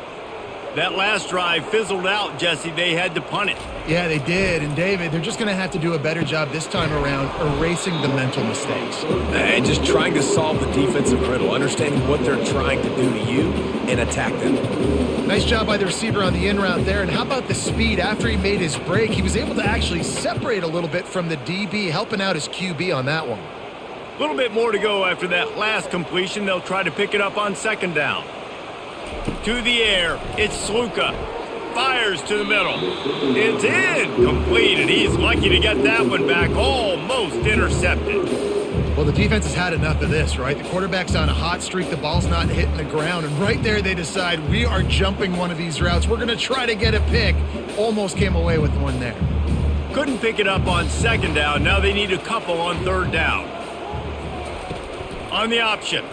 That last drive fizzled out, Jesse. They had to punt it. Yeah, they did. And, David, they're just going to have to do a better job this time around erasing the mental mistakes. And just trying to solve the defensive riddle, understanding what they're trying to do to you and attack them. Nice job by the receiver on the in route there. And how about the speed? After he made his break, he was able to actually separate a little bit from the DB, helping out his QB on that one. A little bit more to go after that last completion. They'll try to pick it up on second down. To the air, it's Sluka. Fires to the middle. It's in. Completed. He's lucky to get that one back. Almost intercepted. Well, the defense has had enough of this, right? The quarterback's on a hot streak. The ball's not hitting the ground. And right there they decide we are jumping one of these routes. We're going to try to get a pick. Almost came away with one there. Couldn't pick it up on second down. Now they need a couple on third down. On the option.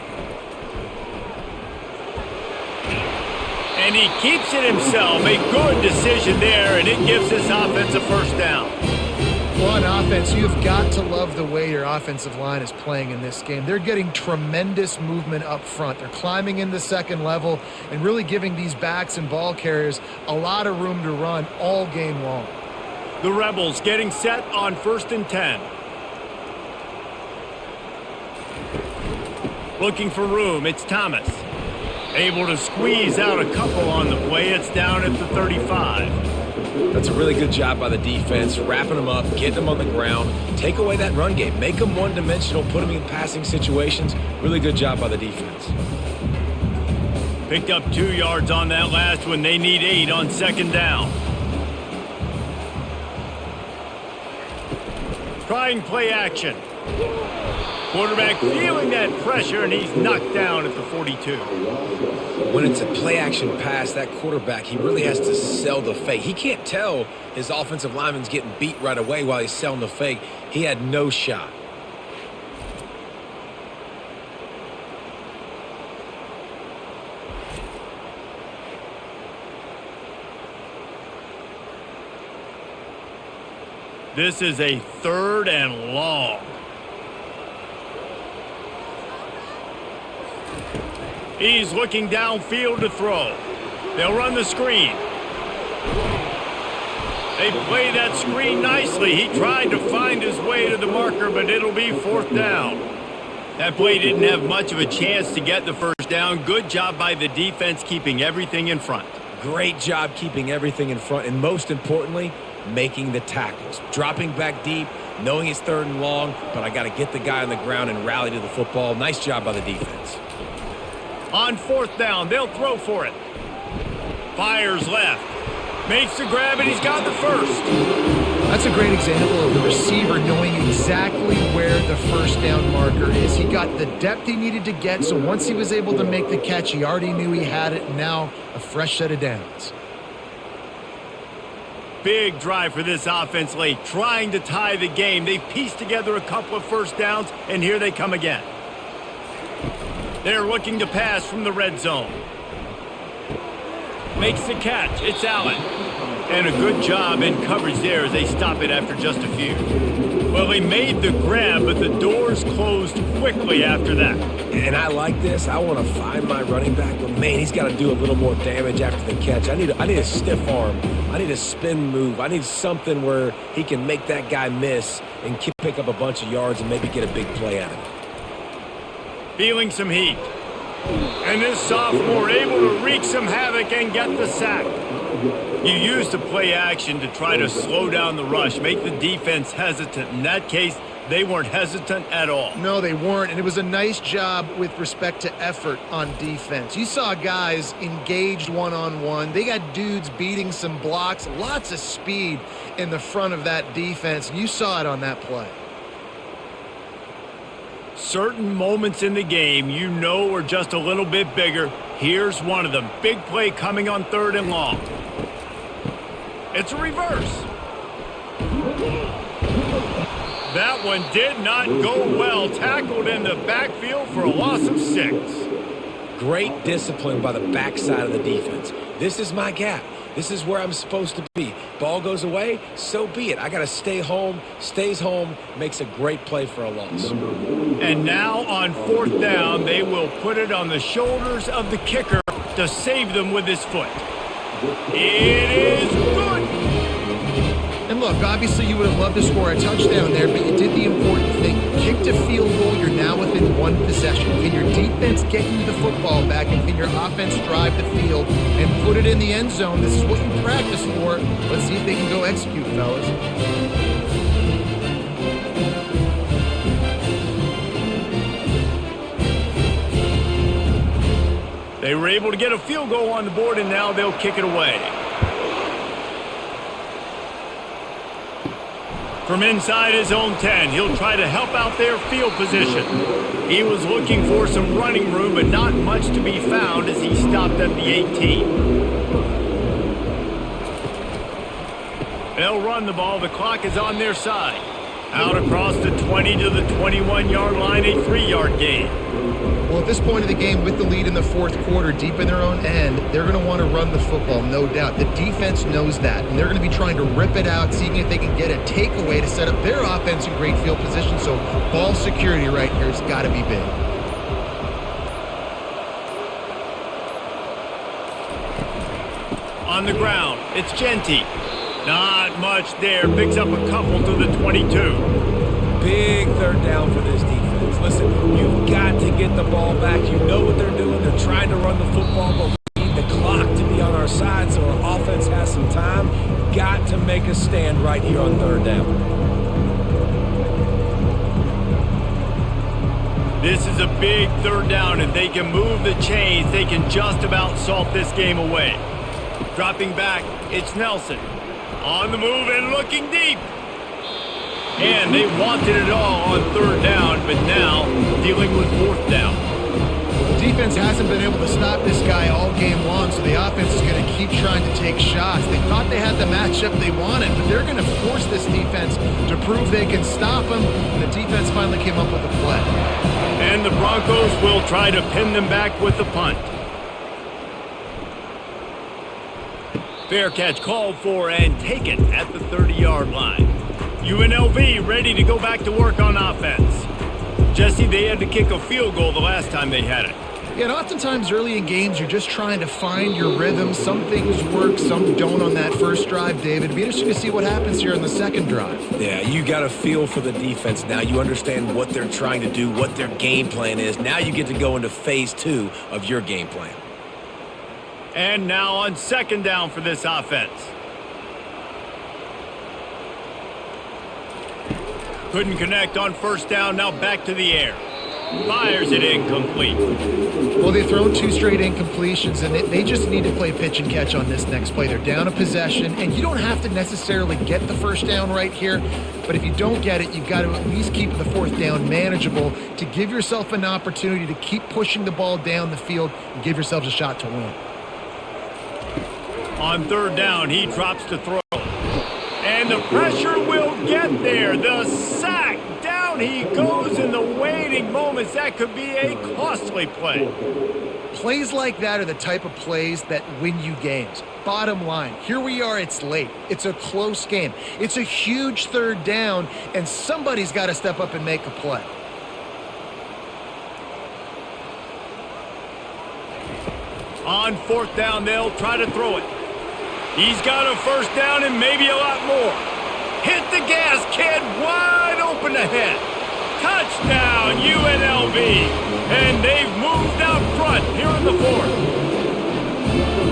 And he keeps it himself. A good decision there, and it gives this offense a first down. Well, on offense, you've got to love the way your offensive line is playing in this game. They're getting tremendous movement up front. They're climbing in the second level and really giving these backs and ball carriers a lot of room to run all game long. The Rebels getting set on 1st and 10. Looking for room, it's Thomas. Able to squeeze out a couple on the play. It's down at the 35. That's a really good job by the defense, wrapping them up, getting them on the ground. Take away that run game. Make them one-dimensional, put them in passing situations. Really good job by the defense. Picked up 2 yards on that last one. They need 8 on second down. Trying play action. Quarterback feeling that pressure, and he's knocked down at the 42. When it's a play-action pass, that quarterback, he really has to sell the fake. He can't tell his offensive lineman's getting beat right away while he's selling the fake. He had no shot. This is a 3rd and long. He's looking downfield to throw. They'll run the screen. They play that screen nicely. He tried to find his way to the marker, but it'll be 4th down. That play didn't have much of a chance to get the first down. Good job by the defense keeping everything in front. Great job keeping everything in front, and most importantly, making the tackles. Dropping back deep, knowing it's 3rd and long, but I got to get the guy on the ground and rally to the football. Nice job by the defense. On 4th down, they'll throw for it. Fires left. Makes the grab, and he's got the first. That's a great example of the receiver knowing exactly where the first down marker is. He got the depth he needed to get, so once he was able to make the catch, he already knew he had it, and now a fresh set of downs. Big drive for this offense late, trying to tie the game. They've pieced together a couple of first downs, and here they come again. They're looking to pass from the red zone. Makes the catch. It's Allen. And a good job in coverage there as they stop it after just a few. Well, they made the grab, but the doors closed quickly after that. And I like this. I want to find my running back, but man, he's got to do a little more damage after the catch. I need a stiff arm. I need a spin move. I need something where he can make that guy miss and pick up a bunch of yards and maybe get a big play out of it. Feeling some heat. And this sophomore able to wreak some havoc and get the sack. You use the play action to try to slow down the rush, make the defense hesitant. In that case, they weren't hesitant at all. No, they weren't, and it was a nice job with respect to effort on defense. You saw guys engaged one-on-one. They got dudes beating some blocks, lots of speed in the front of that defense. You saw it on that play. Certain moments in the game you know are just a little bit bigger. Here's one of them. Big play coming on 3rd and long. It's a reverse. That one did not go well. Tackled in the backfield for a loss of 6. Great discipline by the backside of the defense. This is my gap. This is where I'm supposed to be. Ball goes away, so be it. I got to stay home. Stays home, makes a great play for a loss. And now on 4th down, they will put it on the shoulders of the kicker to save them with his foot. It is good. And look, obviously you would have loved to score a touchdown there, but you did the important thing. Kicked a field goal, you're now within 1 possession. Can your defense get you the football back, and can your offense drive the field and put it in the end zone? This is what you practice for. Let's see if they can go execute, fellas. They were able to get a field goal on the board, and now they'll kick it away. From inside his own 10, he'll try to help out their field position. He was looking for some running room, but not much to be found as he stopped at the 18. They'll run the ball. The clock is on their side. Out across the 20 to the 21-yard line, a 3-yard gain. Well, at this point of the game, with the lead in the 4th quarter, deep in their own end, they're going to want to run the football, no doubt. The defense knows that, and they're going to be trying to rip it out, seeing if they can get a takeaway to set up their offense in great field position. So ball security right here has got to be big. On the ground, it's Genty. Not much there. Picks up a couple to the 22. Big 3rd down for this defense. Listen, you've got to get the ball back. You know what they're doing. They're trying to run the football, but we need the clock to be on our side so our offense has some time. Got to make a stand right here on 3rd down. This is a big 3rd down. If they can move the chains, they can just about salt this game away. Dropping back, it's Nelson. On the move and looking deep. And they wanted it all on third down, but now dealing with fourth down. The defense hasn't been able to stop this guy all game long, so the offense is going to keep trying to take shots. They thought they had the matchup they wanted, but they're going to force this defense to prove they can stop them. And the defense finally came up with a play. And the Broncos will try to pin them back with the punt. Fair catch called for and taken at the 30-yard line. UNLV ready to go back to work on offense. Jesse, they had to kick a field goal the last time they had it. Yeah, and oftentimes early in games, you're just trying to find your rhythm. Some things work, some don't on that first drive, David. It'd be interesting to see what happens here on the second drive. Yeah, you got a feel for the defense now. You understand what they're trying to do, what their game plan is. Now you get to go into phase 2 of your game plan. And now on second down for this offense. Couldn't connect on first down, now back to the air. Fires it incomplete. Well, they've thrown 2 straight incompletions, and they just need to play pitch and catch on this next play. They're down a possession, and you don't have to necessarily get the first down right here, but if you don't get it, you've got to at least keep the fourth down manageable to give yourself an opportunity to keep pushing the ball down the field and give yourselves a shot to win. On third down, he drops to throw. And the pressure will get there. The sack. Down he goes in the waiting moments. That could be a costly play. Plays like that are the type of plays that win you games. Bottom line, here we are, it's late. It's a close game. It's a huge third down, and somebody's got to step up and make a play. On fourth down, they'll try to throw it. He's got a first down and maybe a lot more. Hit the gas, kid. Wide open ahead. Touchdown, UNLV. And they've moved out front here in the fourth.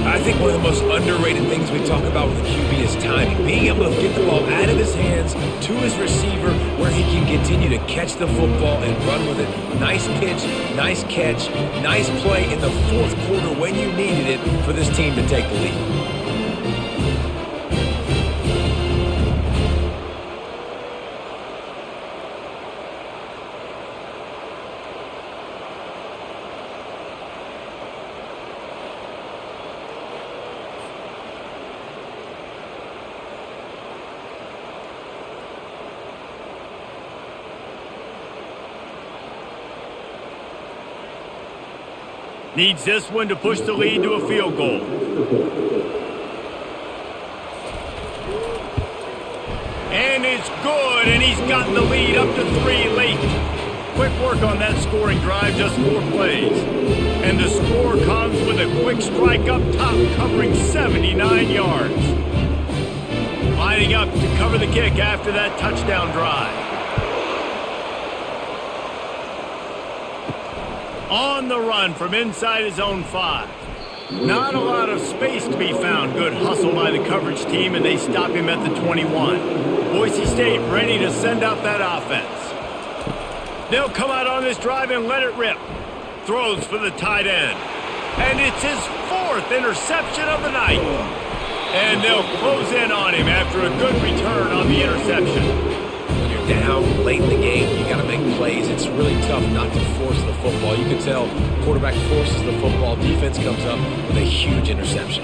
I think one of the most underrated things we talk about with the QB is timing. Being able to get the ball out of his hands to his receiver where he can continue to catch the football and run with it. Nice pitch, nice catch, nice play in the fourth quarter when you needed it for this team to take the lead. Needs this one to push the lead to a field goal. And it's good, and he's gotten the lead up to 3 late. Quick work on that scoring drive, just 4 plays. And the score comes with a quick strike up top, covering 79 yards. Lining up to cover the kick after that touchdown drive. On the run from inside his own 5. Not a lot of space to be found. Good hustle by the coverage team, and they stop him at the 21. Boise State ready to send out that offense. They'll come out on this drive and let it rip. Throws for the tight end. And it's his 4th interception of the night. And they'll close in on him after a good return on the interception. Down late in the game, you got to make plays. It's really tough not to force the football. You can tell quarterback forces the football. Defense comes up with a huge interception.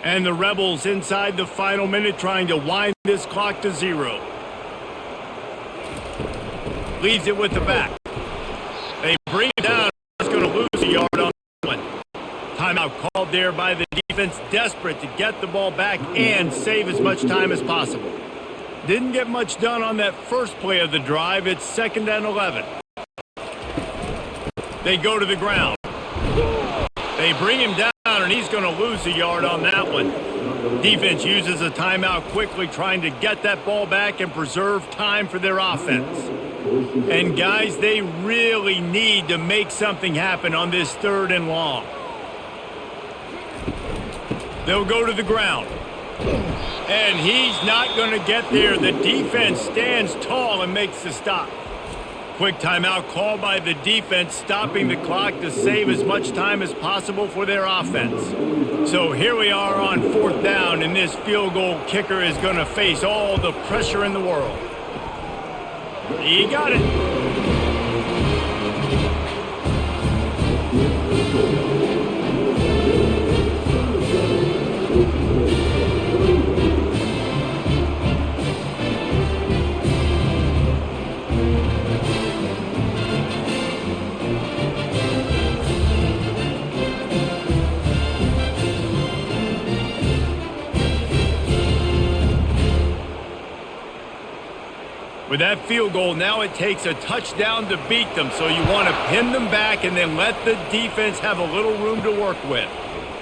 And the Rebels inside the final minute trying to wind this clock to 0. Leaves it with the back. They bring it down. He's going to lose a yard on that one. Timeout called there by the defense, desperate to get the ball back and save as much time as possible. Didn't get much done on that first play of the drive. It's 2nd and 11. They go to the ground. They bring him down, and he's going to lose a yard on that one. Defense uses a timeout quickly, trying to get that ball back and preserve time for their offense. And guys, they really need to make something happen on this 3rd and long. They'll go to the ground. And he's not going to get there. The defense stands tall and makes the stop. Quick timeout called by the defense, stopping the clock to save as much time as possible for their offense. So here we are on 4th down, and this field goal kicker is going to face all the pressure in the world. He got it. With that field goal, now it takes a touchdown to beat them, so you want to pin them back and then let the defense have a little room to work with.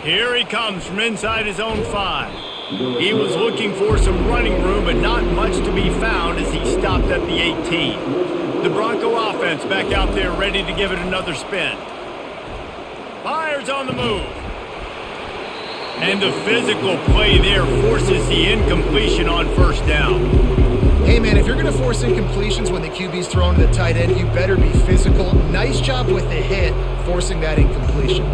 Here he comes from inside his own 5. He was looking for some running room, but not much to be found as he stopped at the 18. The Bronco offense back out there ready to give it another spin. Fires on the move. And the physical play there forces the incompletion on 1st down. Hey, man, if you're going to force incompletions when the QB's thrown to the tight end, you better be physical. Nice job with the hit, forcing that incompletion.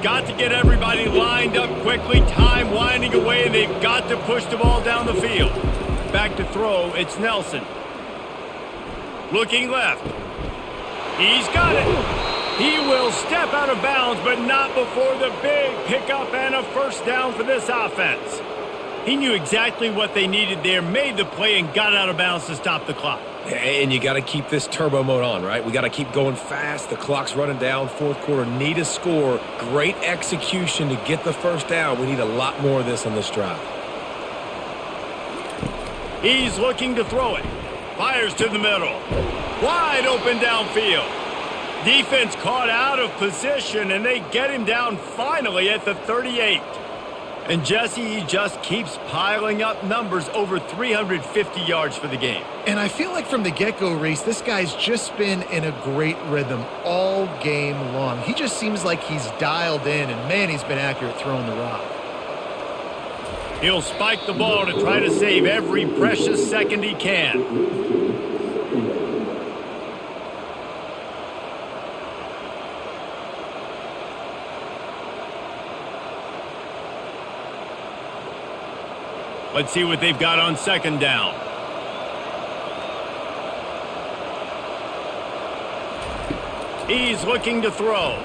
Got to get everybody lined up quickly. Time winding away. They've got to push the ball down the field. Back to throw. It's Nelson. Looking left. He's got it. He will step out of bounds, but not before the big pickup and a 1st down for this offense. He knew exactly what they needed there, made the play, and got out of bounds to stop the clock. And you got to keep this turbo mode on, right? We got to keep going fast. The clock's running down. 4th quarter, need a score. Great execution to get the 1st down. We need a lot more of this on this drive. He's looking to throw it. Fires to the middle. Wide open downfield. Defense caught out of position, and they get him down finally at the 38. And Jesse, he just keeps piling up numbers, over 350 yards for the game. And I feel like from the get-go, Reese, this guy's just been in a great rhythm all game long. He just seems like he's dialed in, and man, he's been accurate throwing the rock. He'll spike the ball to try to save every precious second he can. Let's see what they've got on 2nd down. He's looking to throw.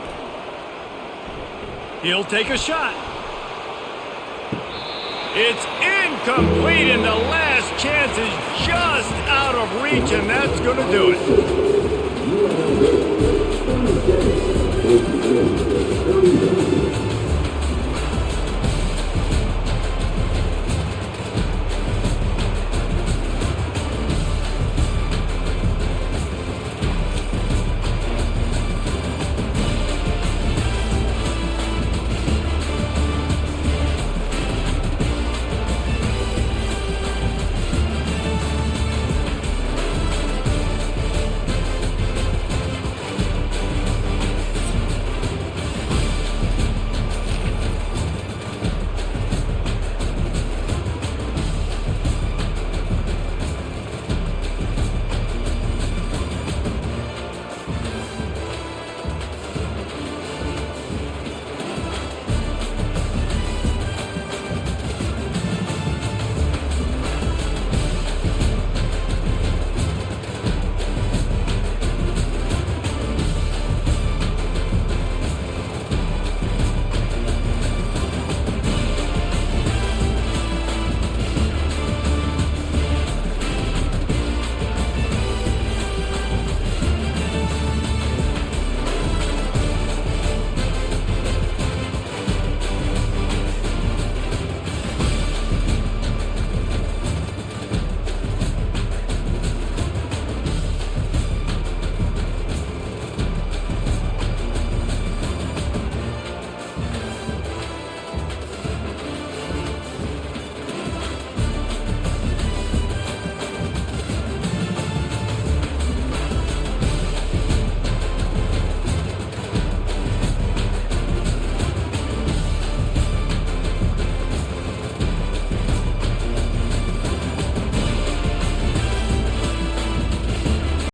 He'll take a shot. It's incomplete, and the last chance is just out of reach, and that's going to do it.